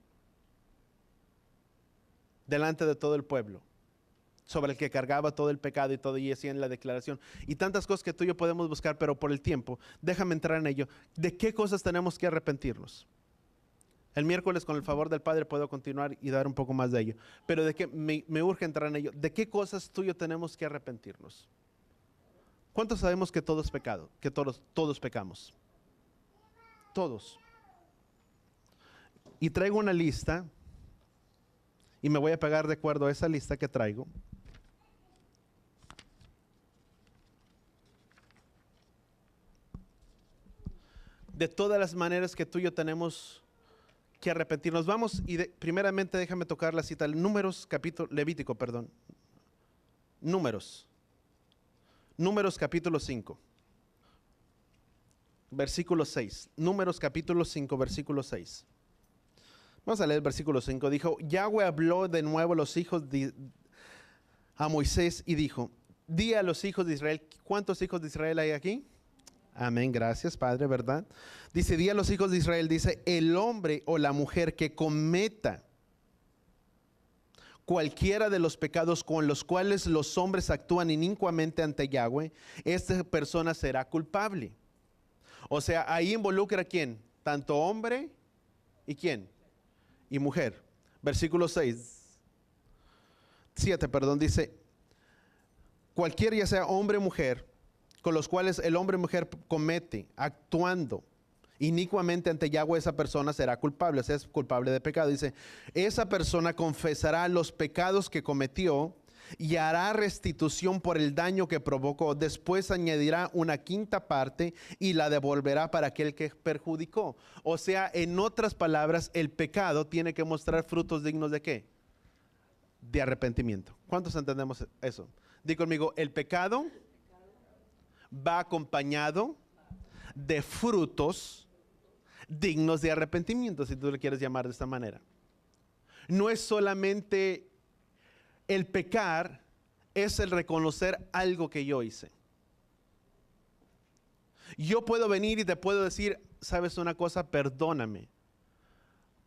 delante de todo el pueblo, sobre el que cargaba todo el pecado y todo, y decía en la declaración. Y tantas cosas que tú y yo podemos buscar, pero por el tiempo, déjame entrar en ello. ¿De qué cosas tenemos que arrepentirnos? El miércoles, con el favor del Padre, puedo continuar y dar un poco más de ello. Pero de qué me urge entrar en ello. ¿De qué cosas tú y yo tenemos que arrepentirnos? ¿Cuántos sabemos que todo es pecado? Que todos pecamos. Todos. Y traigo una lista, y me voy a pegar de acuerdo a esa lista que traigo. De todas las maneras que tú y yo tenemos que arrepentirnos. Vamos, y primeramente déjame tocar la cita, Levítico, perdón. Números capítulo 5, versículo 6. Números capítulo 5, versículo 6. Vamos a leer el versículo 5. Dijo, Yahweh habló de nuevo a Moisés y dijo, di a los hijos de Israel. ¿Cuántos hijos de Israel hay aquí? Amén, gracias Padre, ¿verdad? Dice, di a los hijos de Israel, dice, el hombre o la mujer que cometa cualquiera de los pecados con los cuales los hombres actúan inicuamente ante Yahweh, esta persona será culpable. O sea, ahí involucra a quién, tanto hombre y quién, y mujer. Versículo 7, dice, cualquiera, ya sea hombre o mujer, con los cuales el hombre o mujer comete, actuando inicuamente ante Yahweh, esa persona será culpable, o sea, es culpable de pecado. Dice, esa persona confesará los pecados que cometió y hará restitución por el daño que provocó. Después añadirá una quinta parte y la devolverá para aquel que perjudicó. O sea, en otras palabras, el pecado tiene que mostrar frutos dignos ¿de qué? De arrepentimiento. ¿Cuántos entendemos eso? Di conmigo, el pecado va acompañado de frutos dignos de arrepentimiento, si tú le quieres llamar de esta manera. No es solamente el pecar, es el reconocer algo que yo hice. Yo puedo venir y te puedo decir, ¿sabes una cosa? Perdóname,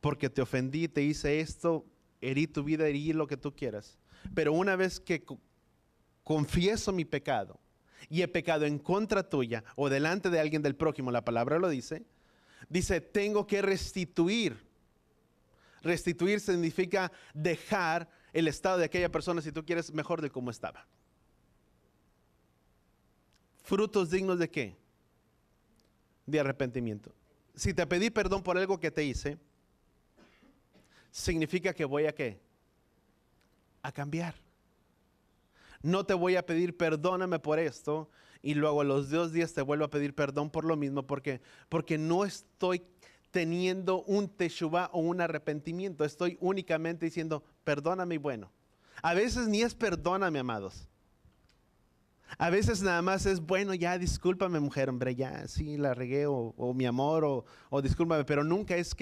porque te ofendí, te hice esto, herí tu vida, herí lo que tú quieras. Pero una vez que confieso mi pecado y he pecado en contra tuya o delante de alguien del prójimo, la palabra lo dice, tengo que restituir. Restituir significa dejar el estado de aquella persona, si tú quieres, mejor de cómo estaba. ¿Frutos dignos de qué? De arrepentimiento. Si te pedí perdón por algo que te hice, significa que voy a ¿qué? A cambiar. No te voy a pedir perdóname por esto y luego a los 2 días te vuelvo a pedir perdón por lo mismo, porque no estoy teniendo un teshuvah o un arrepentimiento. Estoy únicamente diciendo perdóname y bueno. A veces ni es perdóname, amados. A veces nada más es, bueno, ya discúlpame mujer, hombre, ya sí la regué, o mi amor, o discúlpame, pero nunca es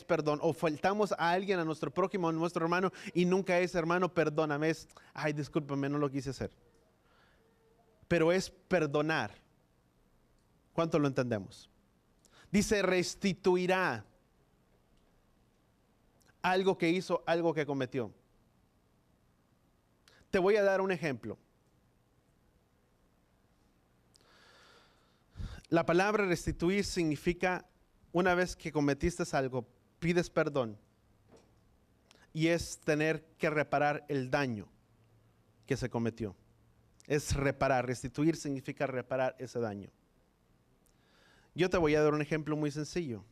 perdón. O faltamos a alguien, a nuestro prójimo, a nuestro hermano, y nunca es, hermano, perdóname, es, ay, discúlpame, no lo quise hacer. Pero es perdonar. ¿Cuánto lo entendemos? Dice, restituirá algo que hizo, algo que cometió. Te voy a dar un ejemplo. La palabra restituir significa, una vez que cometiste algo, pides perdón. Y es tener que reparar el daño que se cometió. Es reparar. Restituir significa reparar ese daño. Yo te voy a dar un ejemplo muy sencillo.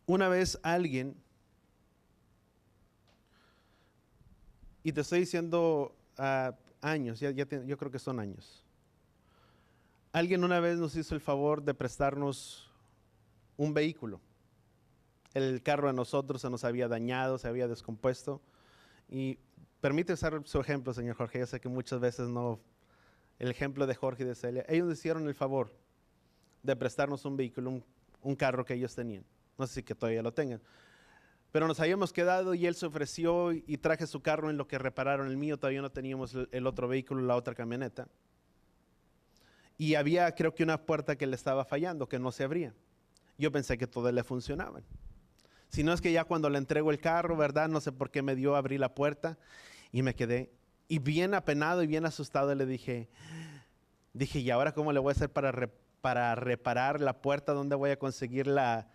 Una vez alguien, y te estoy diciendo años, yo creo que son años. Alguien una vez nos hizo el favor de prestarnos un vehículo. El carro de nosotros se nos había dañado, se había descompuesto. Y permite usar su ejemplo, señor Jorge. Yo sé que muchas veces no, el ejemplo de Jorge y de Celia. Ellos hicieron el favor de prestarnos un vehículo, un carro que ellos tenían. No sé si que todavía lo tengan. Pero nos habíamos quedado y él se ofreció y traje su carro en lo que repararon el mío. Todavía no teníamos el otro vehículo, la otra camioneta. Y había, creo que una puerta que le estaba fallando, que no se abría. Yo pensé que todas le funcionaban. Si no es que ya cuando le entrego el carro, ¿verdad? No sé por qué me dio a abrir la puerta y me quedé. Y bien apenado y bien asustado le dije, ¿y ahora cómo le voy a hacer para reparar la puerta? ¿Dónde voy a conseguir la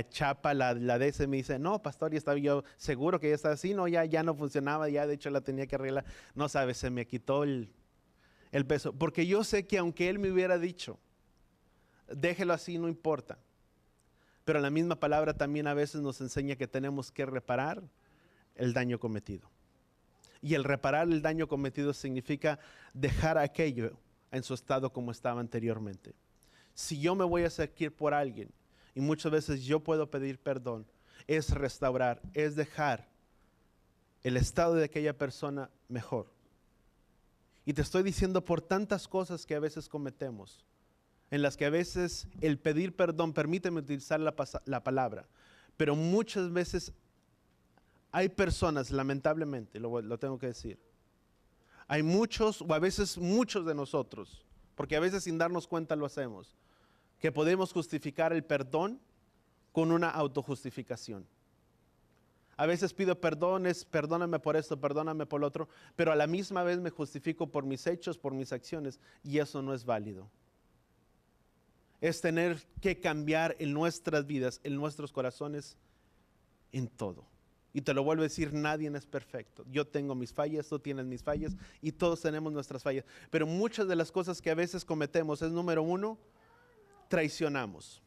chapa, la de ese? Me dice, no, pastor, ya estaba yo seguro que ya estaba así. No, ya no funcionaba, ya de hecho la tenía que arreglar. No sabes, se me quitó el peso. Porque yo sé que aunque él me hubiera dicho, déjelo así, no importa. Pero la misma palabra también a veces nos enseña que tenemos que reparar el daño cometido. Y el reparar el daño cometido significa dejar aquello en su estado como estaba anteriormente. Si yo me voy a seguir por alguien, y muchas veces yo puedo pedir perdón, es restaurar, es dejar el estado de aquella persona mejor. Y te estoy diciendo por tantas cosas que a veces cometemos, en las que a veces el pedir perdón, permíteme utilizar la palabra, pero muchas veces hay personas, lamentablemente, lo tengo que decir, hay muchos o a veces muchos de nosotros, porque a veces sin darnos cuenta lo hacemos, que podemos justificar el perdón con una autojustificación. A veces pido perdones, perdóname por esto, perdóname por lo otro, pero a la misma vez me justifico por mis hechos, por mis acciones, y eso no es válido. Es tener que cambiar en nuestras vidas, en nuestros corazones, en todo. Y te lo vuelvo a decir, nadie es perfecto. Yo tengo mis fallas, tú tienes mis fallas, y todos tenemos nuestras fallas. Pero muchas de las cosas que a veces cometemos es, número uno, traicionamos.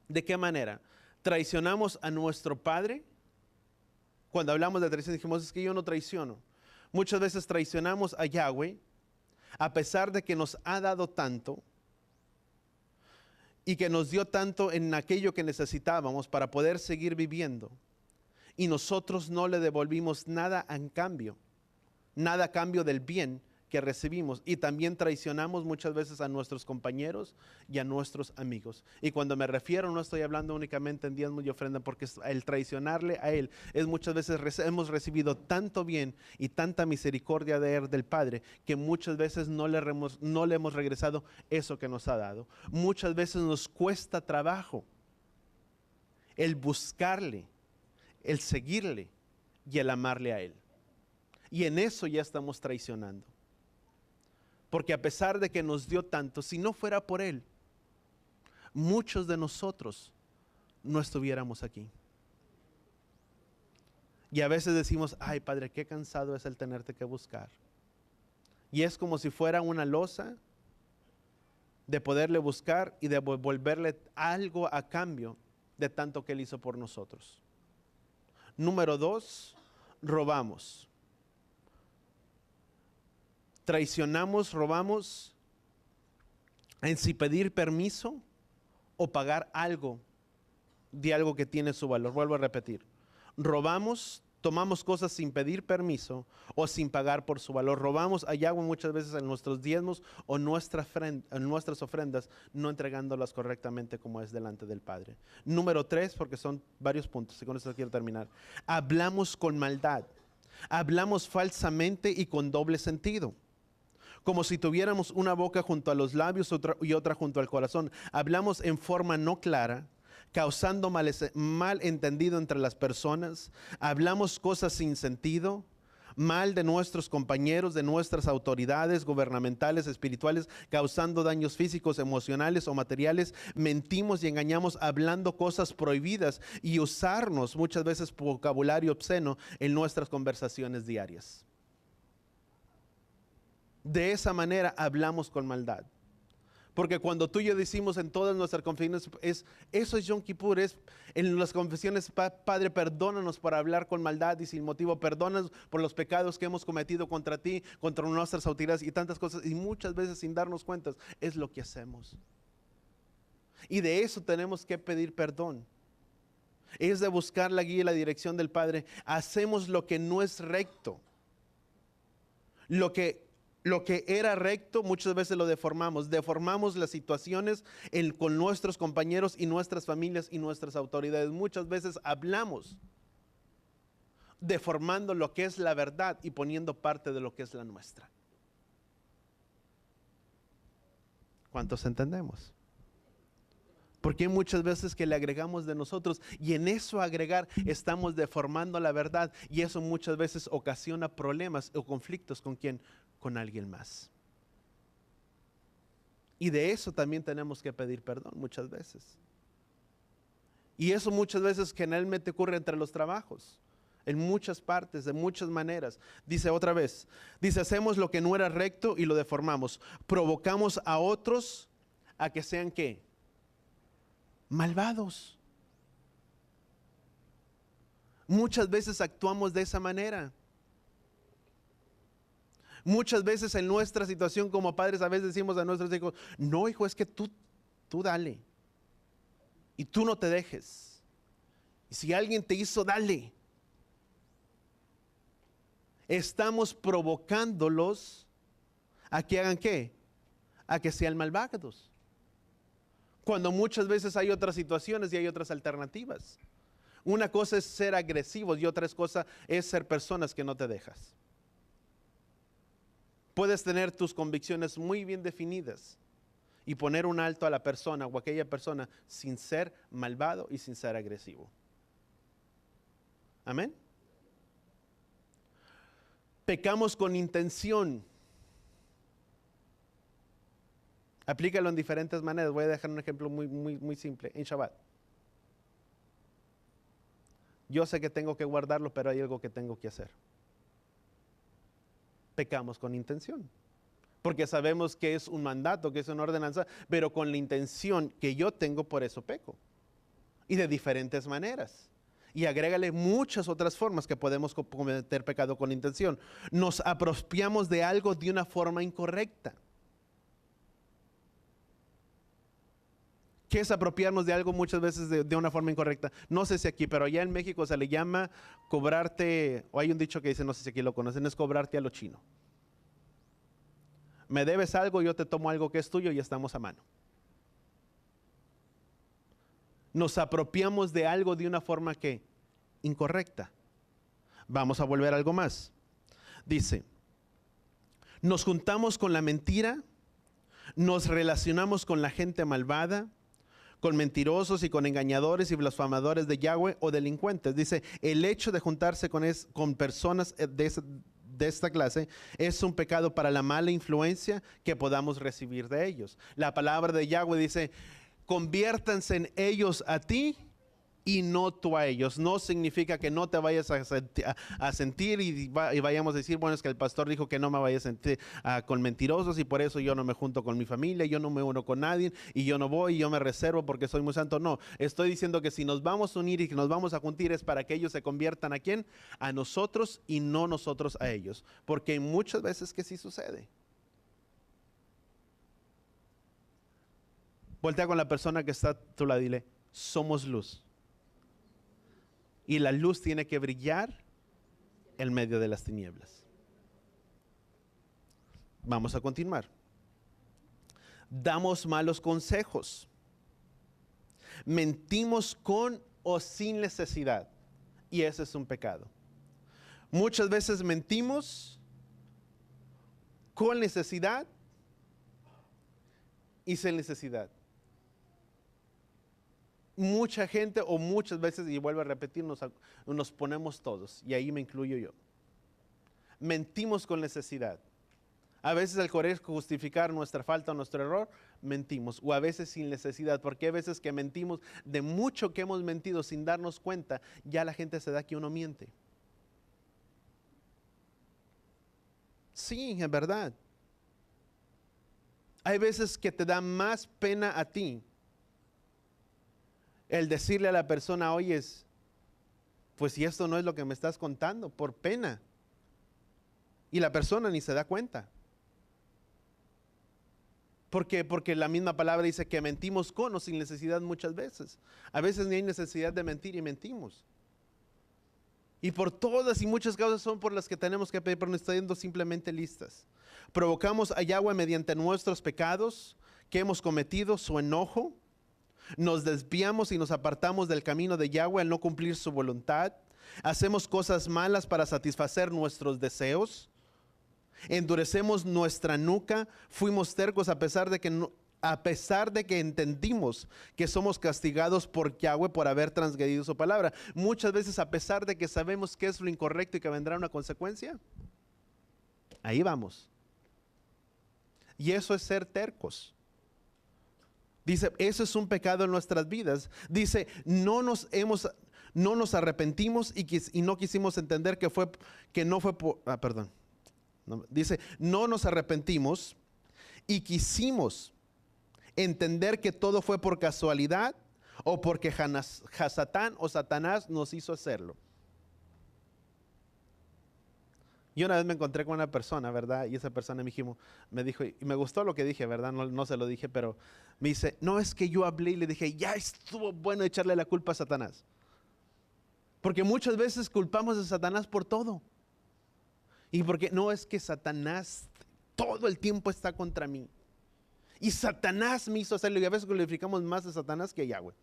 ¿De qué manera? Traicionamos a nuestro Padre. Cuando hablamos de traición dijimos, es que yo no traiciono. Muchas veces traicionamos a Yahweh, a pesar de que nos ha dado tanto, y que nos dio tanto en aquello que necesitábamos para poder seguir viviendo. Y nosotros no le devolvimos nada en cambio, nada a cambio del bien que recibimos. Y también traicionamos muchas veces a nuestros compañeros y a nuestros amigos. Y cuando me refiero, no estoy hablando únicamente en diezmo y ofrenda, porque el traicionarle a Él es muchas veces hemos recibido tanto bien y tanta misericordia de Él, del Padre, que muchas veces no le hemos regresado eso que nos ha dado. Muchas veces nos cuesta trabajo el buscarle, el seguirle y el amarle a Él. Y en eso ya estamos traicionando. Porque a pesar de que nos dio tanto, si no fuera por Él, muchos de nosotros no estuviéramos aquí. Y a veces decimos, ay Padre, qué cansado es el tenerte que buscar. Y es como si fuera una losa de poderle buscar y de devolverle algo a cambio de tanto que Él hizo por nosotros. Número 2, robamos. Traicionamos, robamos en si pedir permiso o pagar algo de algo que tiene su valor. Vuelvo a repetir. Robamos, Tomamos cosas sin pedir permiso o sin pagar por su valor. Robamos a Yahweh muchas veces en nuestros diezmos o en nuestras ofrendas, no entregándolas correctamente como es delante del Padre. Número 3, porque son varios puntos, y con esto quiero terminar. Hablamos con maldad. Hablamos falsamente y con doble sentido, como si tuviéramos una boca junto a los labios y otra junto al corazón. Hablamos en forma no clara, causando malentendido entre las personas. Hablamos cosas sin sentido, mal de nuestros compañeros, de nuestras autoridades gubernamentales, espirituales, causando daños físicos, emocionales o materiales. Mentimos y engañamos hablando cosas prohibidas y usarnos muchas veces vocabulario obsceno en nuestras conversaciones diarias. De esa manera hablamos con maldad. Porque cuando tú y yo decimos en todas nuestras confesiones, eso es Yom Kippur, es en las confesiones, Padre, perdónanos por hablar con maldad y sin motivo, perdónanos por los pecados que hemos cometido contra ti, contra nuestras autoridades y tantas cosas, y muchas veces sin darnos cuenta, es lo que hacemos. Y de eso tenemos que pedir perdón. Es de buscar la guía y la dirección del Padre. Hacemos lo que no es recto. Lo que era recto muchas veces lo deformamos las situaciones con nuestros compañeros y nuestras familias y nuestras autoridades. Muchas veces hablamos deformando lo que es la verdad y poniendo parte de lo que es la nuestra. ¿Cuántos entendemos? Porque hay muchas veces que le agregamos de nosotros y en eso agregar estamos deformando la verdad y eso muchas veces ocasiona problemas o conflictos ¿con quién? Con alguien más. Y de eso también tenemos que pedir perdón muchas veces. Y eso muchas veces generalmente ocurre entre los trabajos, en muchas partes, de muchas maneras. Dice otra vez, dice, hacemos lo que no era recto y lo deformamos. Provocamos a otros a que sean ¿qué? Malvados. Muchas veces actuamos de esa manera. Muchas veces en nuestra situación como padres a veces decimos a nuestros hijos, no hijo, es que tú dale. Y tú no te dejes. Y si alguien te hizo, dale. Estamos provocándolos a que hagan ¿qué? A que sean malvados. Cuando muchas veces hay otras situaciones y hay otras alternativas. Una cosa es ser agresivos y otra cosa es ser personas que no te dejas. Puedes tener tus convicciones muy bien definidas y poner un alto a la persona o a aquella persona sin ser malvado y sin ser agresivo. Amén. Pecamos con intención. Aplícalo en diferentes maneras. Voy a dejar un ejemplo muy simple. En Shabbat. Yo sé que tengo que guardarlo, pero hay algo que tengo que hacer. Pecamos con intención. Porque sabemos que es un mandato, que es una ordenanza, pero con la intención que yo tengo, por eso peco. Y de diferentes maneras. Y agrégale muchas otras formas que podemos cometer pecado con intención. Nos apropiamos de algo de una forma incorrecta. ¿Qué es apropiarnos de algo muchas veces de una forma incorrecta? No sé si aquí, pero allá en México se le llama cobrarte, o hay un dicho que dice, no sé si aquí lo conocen, es cobrarte a lo chino. Me debes algo, yo te tomo algo que es tuyo y estamos a mano. Nos apropiamos de algo de una forma que incorrecta. Vamos a volver a algo más. Dice, nos juntamos con la mentira, nos relacionamos con la gente malvada, con mentirosos y con engañadores y blasfemadores de Yahweh o delincuentes. Dice, el hecho de juntarse con personas de esta clase es un pecado para la mala influencia que podamos recibir de ellos. La palabra de Yahweh dice, conviértanse en ellos a ti y no tú a ellos. No significa que no te vayas a sentir y vayamos a decir, bueno, es que el pastor dijo que no me vaya a sentir con mentirosos y por eso yo no me junto con mi familia, yo no me uno con nadie y yo no voy y yo me reservo porque soy muy santo. No, estoy diciendo que si nos vamos a unir y que nos vamos a juntar es para que ellos se conviertan ¿a quién? A nosotros y no nosotros a ellos. Porque hay muchas veces que sí sucede. Voltea con la persona que está a tu lado y dile, somos luz. Y la luz tiene que brillar en medio de las tinieblas. Vamos a continuar. Damos malos consejos. Mentimos con o sin necesidad. Y ese es un pecado. Muchas veces mentimos con necesidad y sin necesidad. Mucha gente o muchas veces, y vuelvo a repetir, nos ponemos todos, y ahí me incluyo yo. Mentimos con necesidad. A veces al querer justificar nuestra falta o nuestro error, mentimos. O a veces sin necesidad, porque hay veces que mentimos de mucho que hemos mentido sin darnos cuenta, ya la gente se da que uno miente. Sí, es verdad. Hay veces que te da más pena a ti el decirle a la persona, oyes, pues si esto no es lo que me estás contando, por pena. Y la persona ni se da cuenta. ¿Por qué? Porque la misma palabra dice que mentimos con o sin necesidad muchas veces. A veces ni hay necesidad de mentir y mentimos. Y por todas y muchas causas son por las que tenemos que pedir, pero no está yendo simplemente listas. Provocamos a Yahweh mediante nuestros pecados que hemos cometido, su enojo. Nos desviamos y nos apartamos del camino de Yahweh al no cumplir su voluntad. Hacemos cosas malas para satisfacer nuestros deseos. Endurecemos nuestra nuca, fuimos tercos a pesar de que entendimos que somos castigados por Yahweh por haber transgredido su palabra. Muchas veces a pesar de que sabemos que es lo incorrecto y que vendrá una consecuencia, ahí vamos. Y eso es ser tercos. Dice, eso es un pecado en nuestras vidas. Dice, no nos arrepentimos y no quisimos entender que no fue por, perdón. Dice, no nos arrepentimos y quisimos entender que todo fue por casualidad o porque Hasatán o Satanás nos hizo hacerlo. Yo una vez me encontré con una persona, ¿verdad? Y esa persona me dijo, y me gustó lo que dije, ¿verdad? No se lo dije, pero me dice, no, es que yo hablé y le dije, ya estuvo bueno echarle la culpa a Satanás. Porque muchas veces culpamos a Satanás por todo. Y porque no, es que Satanás todo el tiempo está contra mí. Y Satanás me hizo hacerlo. Y a veces glorificamos más a Satanás que a Yahweh.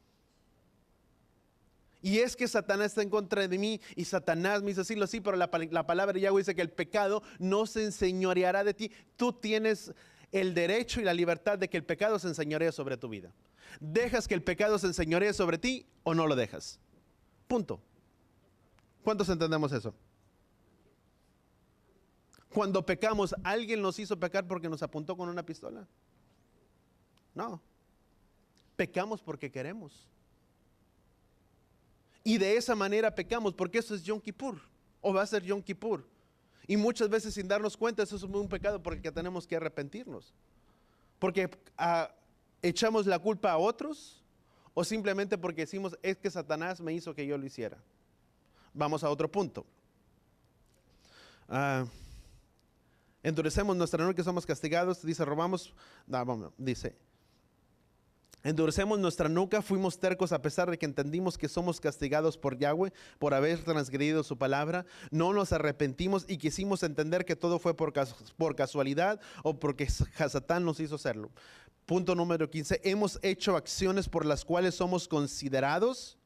Y es que Satanás está en contra de mí y Satanás me hizo decirlo, sí, pero la palabra de Yahweh dice que el pecado no se enseñoreará de ti. Tú tienes el derecho y la libertad de que el pecado se enseñoree sobre tu vida. ¿Dejas que el pecado se enseñoree sobre ti o no lo dejas? Punto. ¿Cuántos entendemos eso? Cuando pecamos, ¿alguien nos hizo pecar porque nos apuntó con una pistola? No. Pecamos porque queremos. Y de esa manera pecamos, porque eso es Yom Kippur, o va a ser Yom Kippur. Y muchas veces sin darnos cuenta, eso es un pecado porque tenemos que arrepentirnos. Porque echamos la culpa a otros, o simplemente porque decimos, es que Satanás me hizo que yo lo hiciera. Vamos a otro punto. Endurecemos nuestra nuca que somos castigados, endurecemos nuestra nuca, fuimos tercos a pesar de que entendimos que somos castigados por Yahweh por haber transgredido su palabra. No nos arrepentimos y quisimos entender que todo fue por casualidad o porque Hasatán nos hizo hacerlo. Punto número 15. Hemos hecho acciones por las cuales somos considerados,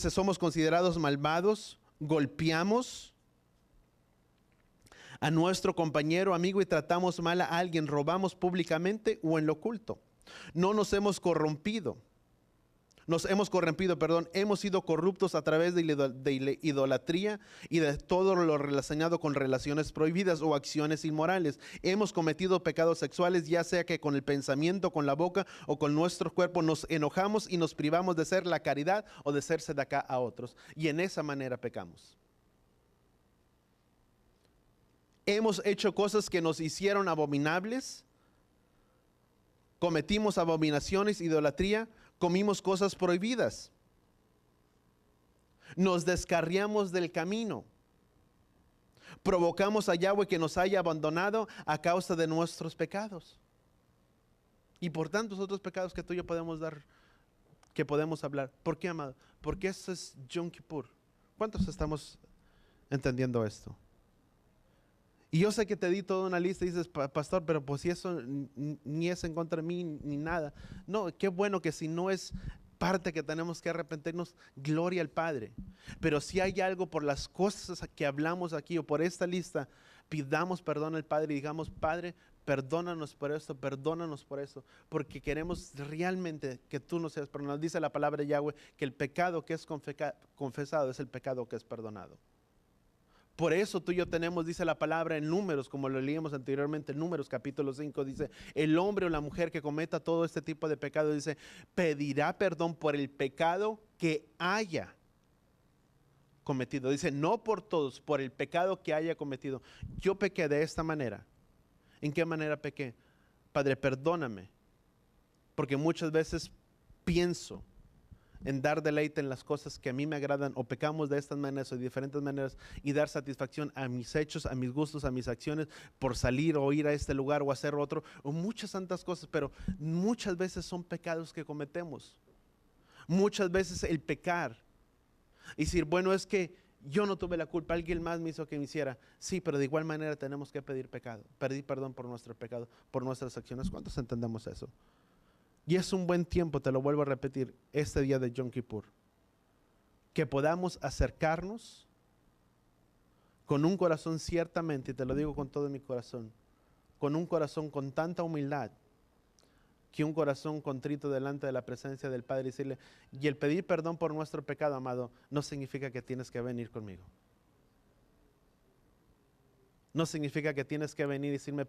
somos considerados malvados, golpeamos a nuestro compañero, amigo y tratamos mal a alguien, robamos públicamente o en lo oculto. No nos hemos corrompido. Hemos sido corruptos a través de idolatría y de todo lo relacionado con relaciones prohibidas o acciones inmorales. Hemos cometido pecados sexuales, ya sea que con el pensamiento, con la boca o con nuestro cuerpo nos enojamos y nos privamos de hacer la caridad o de ser sedacá a otros. Y en esa manera pecamos. Hemos hecho cosas que nos hicieron abominables. Cometimos abominaciones, idolatría, comimos cosas prohibidas. Nos descarriamos del camino. Provocamos a Yahweh que nos haya abandonado a causa de nuestros pecados. Y por tantos otros pecados que tú y yo podemos que podemos hablar. ¿Por qué, amado? Porque eso es Yom Kippur. ¿Cuántos estamos entendiendo esto. Y yo sé que te di toda una lista y dices, pastor, pero pues si eso ni es en contra de mí ni nada. No, qué bueno que si no es parte que tenemos que arrepentirnos, gloria al Padre. Pero si hay algo por las cosas que hablamos aquí o por esta lista, pidamos perdón al Padre y digamos, Padre, perdónanos por esto, perdónanos por eso, porque queremos realmente que tú nos seas perdonado. Dice la palabra de Yahweh que el pecado que es confesado es el pecado que es perdonado. Por eso tú y yo tenemos, dice la palabra en Números, como lo leímos anteriormente, en Números capítulo 5, dice, el hombre o la mujer que cometa todo este tipo de pecado, dice, pedirá perdón por el pecado que haya cometido. Dice, no por todos, por el pecado que haya cometido. Yo pequé de esta manera. ¿En qué manera pequé? Padre, perdóname, porque muchas veces pienso en dar deleite en las cosas que a mí me agradan, o pecamos de estas maneras o de diferentes maneras, y dar satisfacción a mis hechos, a mis gustos, a mis acciones, por salir o ir a este lugar o hacer otro, o muchas tantas cosas, pero muchas veces son pecados que cometemos. Muchas veces el pecar y decir, bueno, es que yo no tuve la culpa, alguien más me hizo que me hiciera. Sí, pero de igual manera tenemos que pedir perdón por nuestro pecado, por nuestras acciones. ¿Cuántos entendemos eso? Y es un buen tiempo, te lo vuelvo a repetir, este día de Yom Kippur, que podamos acercarnos con un corazón ciertamente, y te lo digo con todo mi corazón, con un corazón con tanta humildad, que un corazón contrito delante de la presencia del Padre y decirle, y el pedir perdón por nuestro pecado, amado, no significa que tienes que venir conmigo. No significa que tienes que venir y decirme,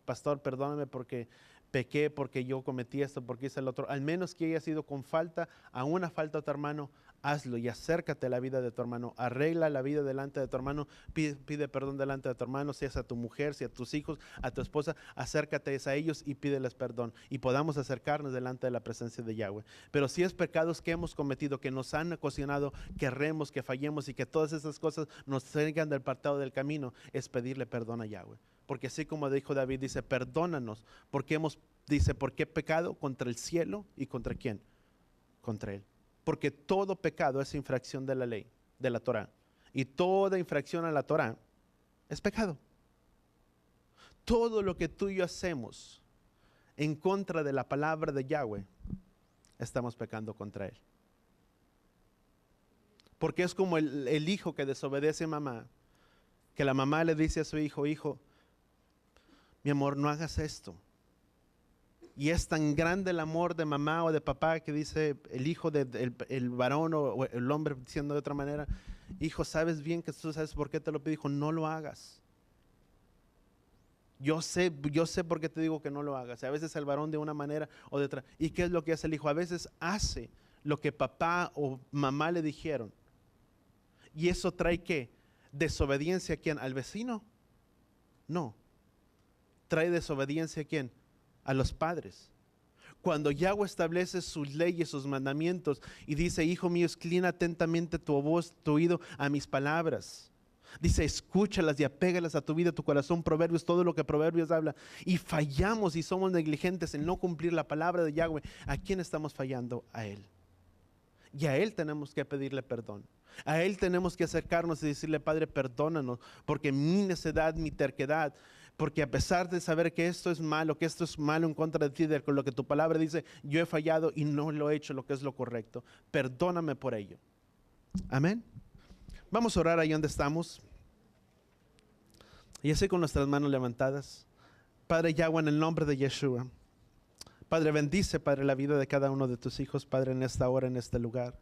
pastor, perdóname porque pequé, porque yo cometí esto, porque hice el otro. Al menos que haya sido con falta, a una falta a tu hermano, hazlo y acércate a la vida de tu hermano. Arregla la vida delante de tu hermano, pide perdón delante de tu hermano, si es a tu mujer, si a tus hijos, a tu esposa, acércate a ellos y pídeles perdón. Y podamos acercarnos delante de la presencia de Yahweh. Pero si es pecados que hemos cometido, que nos han ocasionado, que erremos, que fallemos y que todas esas cosas nos traigan del apartado del camino, es pedirle perdón a Yahweh. Porque así como dijo David, dice, perdónanos, porque ¿por qué pecado? Contra el cielo y contra quién? Contra él. Porque todo pecado es infracción de la ley, de la Torah. Y toda infracción a la Torah es pecado. Todo lo que tú y yo hacemos en contra de la palabra de Yahweh, estamos pecando contra él. Porque es como el hijo que desobedece a mamá, que la mamá le dice a su hijo, hijo, mi amor, no hagas esto. Y es tan grande el amor de mamá o de papá que dice el hijo el varón o el hombre diciendo de otra manera, hijo, sabes bien que tú sabes por qué te lo pido, hijo, no lo hagas. Yo sé por qué te digo que no lo hagas. A veces el varón de una manera o de otra. ¿Y qué es lo que hace el hijo? A veces hace lo que papá o mamá le dijeron. ¿Y eso trae qué? ¿Desobediencia a quién? ¿Al vecino? No. ¿Trae desobediencia a quién? A los padres. Cuando Yahweh establece sus leyes, sus mandamientos y dice, hijo mío, inclina atentamente tu voz, tu oído a mis palabras. Dice, escúchalas y apégalas a tu vida, a tu corazón. Proverbios, todo lo que Proverbios habla. Y fallamos y somos negligentes en no cumplir la palabra de Yahweh. ¿A quién estamos fallando? A Él. Y a Él tenemos que pedirle perdón. A Él tenemos que acercarnos y decirle, Padre, perdónanos, porque mi necedad, mi terquedad, porque a pesar de saber que esto es malo en contra de ti, de lo que tu palabra dice, yo he fallado y no lo he hecho lo que es lo correcto. Perdóname por ello. Amén. Vamos a orar ahí donde estamos. Y así con nuestras manos levantadas. Padre Yahweh, en el nombre de Yeshua. Padre, bendice, Padre, la vida de cada uno de tus hijos, Padre, en esta hora, en este lugar.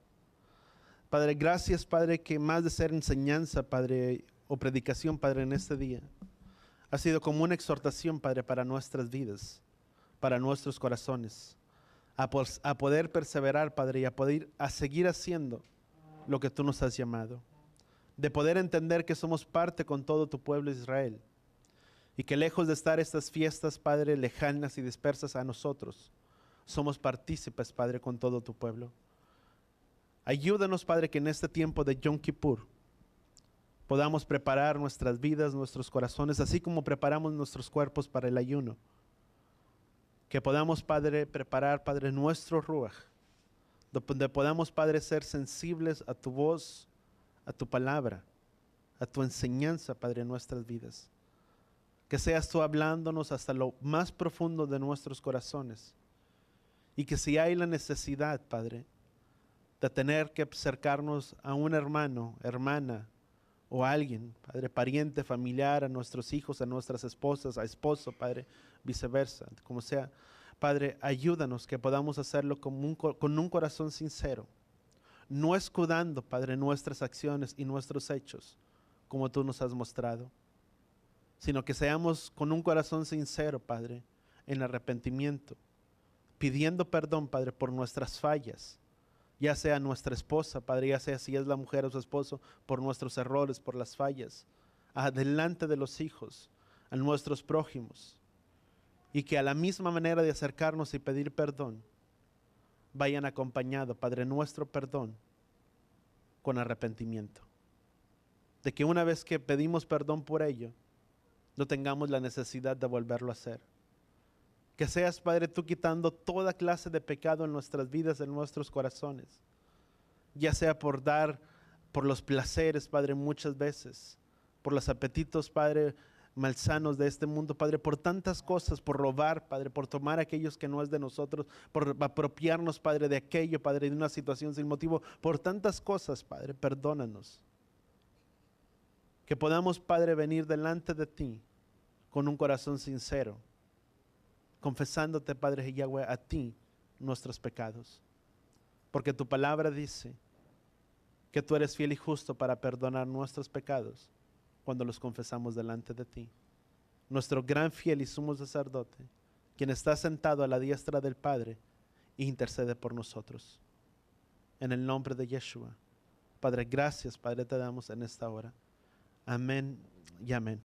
Padre, gracias, Padre, que más de ser enseñanza, Padre, o predicación, Padre, en este día, ha sido como una exhortación, Padre, para nuestras vidas, para nuestros corazones, a poder perseverar, Padre, y a seguir haciendo lo que tú nos has llamado. De poder entender que somos parte con todo tu pueblo Israel. Y que lejos de estar estas fiestas, Padre, lejanas y dispersas a nosotros, somos partícipes, Padre, con todo tu pueblo. Ayúdanos, Padre, que en este tiempo de Yom Kippur podamos preparar nuestras vidas, nuestros corazones, así como preparamos nuestros cuerpos para el ayuno. Que podamos, Padre, preparar, Padre, nuestro ruaj, donde podamos, Padre, ser sensibles a tu voz, a tu palabra, a tu enseñanza, Padre, en nuestras vidas. Que seas tú hablándonos hasta lo más profundo de nuestros corazones. Y que si hay la necesidad, Padre, de tener que acercarnos a un hermano, hermana o alguien, Padre, pariente, familiar, a nuestros hijos, a nuestras esposas, a esposo, Padre, viceversa, como sea. Padre, ayúdanos que podamos hacerlo con un corazón sincero, no escudando, Padre, nuestras acciones y nuestros hechos, como tú nos has mostrado, sino que seamos con un corazón sincero, Padre, en arrepentimiento, pidiendo perdón, Padre, por nuestras fallas, ya sea nuestra esposa, Padre, ya sea si es la mujer o su esposo, por nuestros errores, por las fallas, adelante de los hijos, a nuestros prójimos, y que a la misma manera de acercarnos y pedir perdón, vayan acompañado, Padre, nuestro perdón con arrepentimiento. De que una vez que pedimos perdón por ello, no tengamos la necesidad de volverlo a hacer. Que seas, Padre, tú quitando toda clase de pecado en nuestras vidas, en nuestros corazones. Ya sea por los placeres, Padre, muchas veces, por los apetitos, Padre, malsanos de este mundo, Padre, por tantas cosas, por robar, Padre, por tomar aquellos que no es de nosotros, por apropiarnos, Padre, de aquello, Padre, de una situación sin motivo, por tantas cosas, Padre, perdónanos. Que podamos, Padre, venir delante de ti con un corazón sincero, confesándote, Padre Yahweh, a ti nuestros pecados. Porque tu palabra dice que tú eres fiel y justo para perdonar nuestros pecados cuando los confesamos delante de ti. Nuestro gran fiel y sumo sacerdote, quien está sentado a la diestra del Padre, intercede por nosotros. En el nombre de Yeshua. Padre, gracias, Padre, te damos en esta hora. Amén y amén.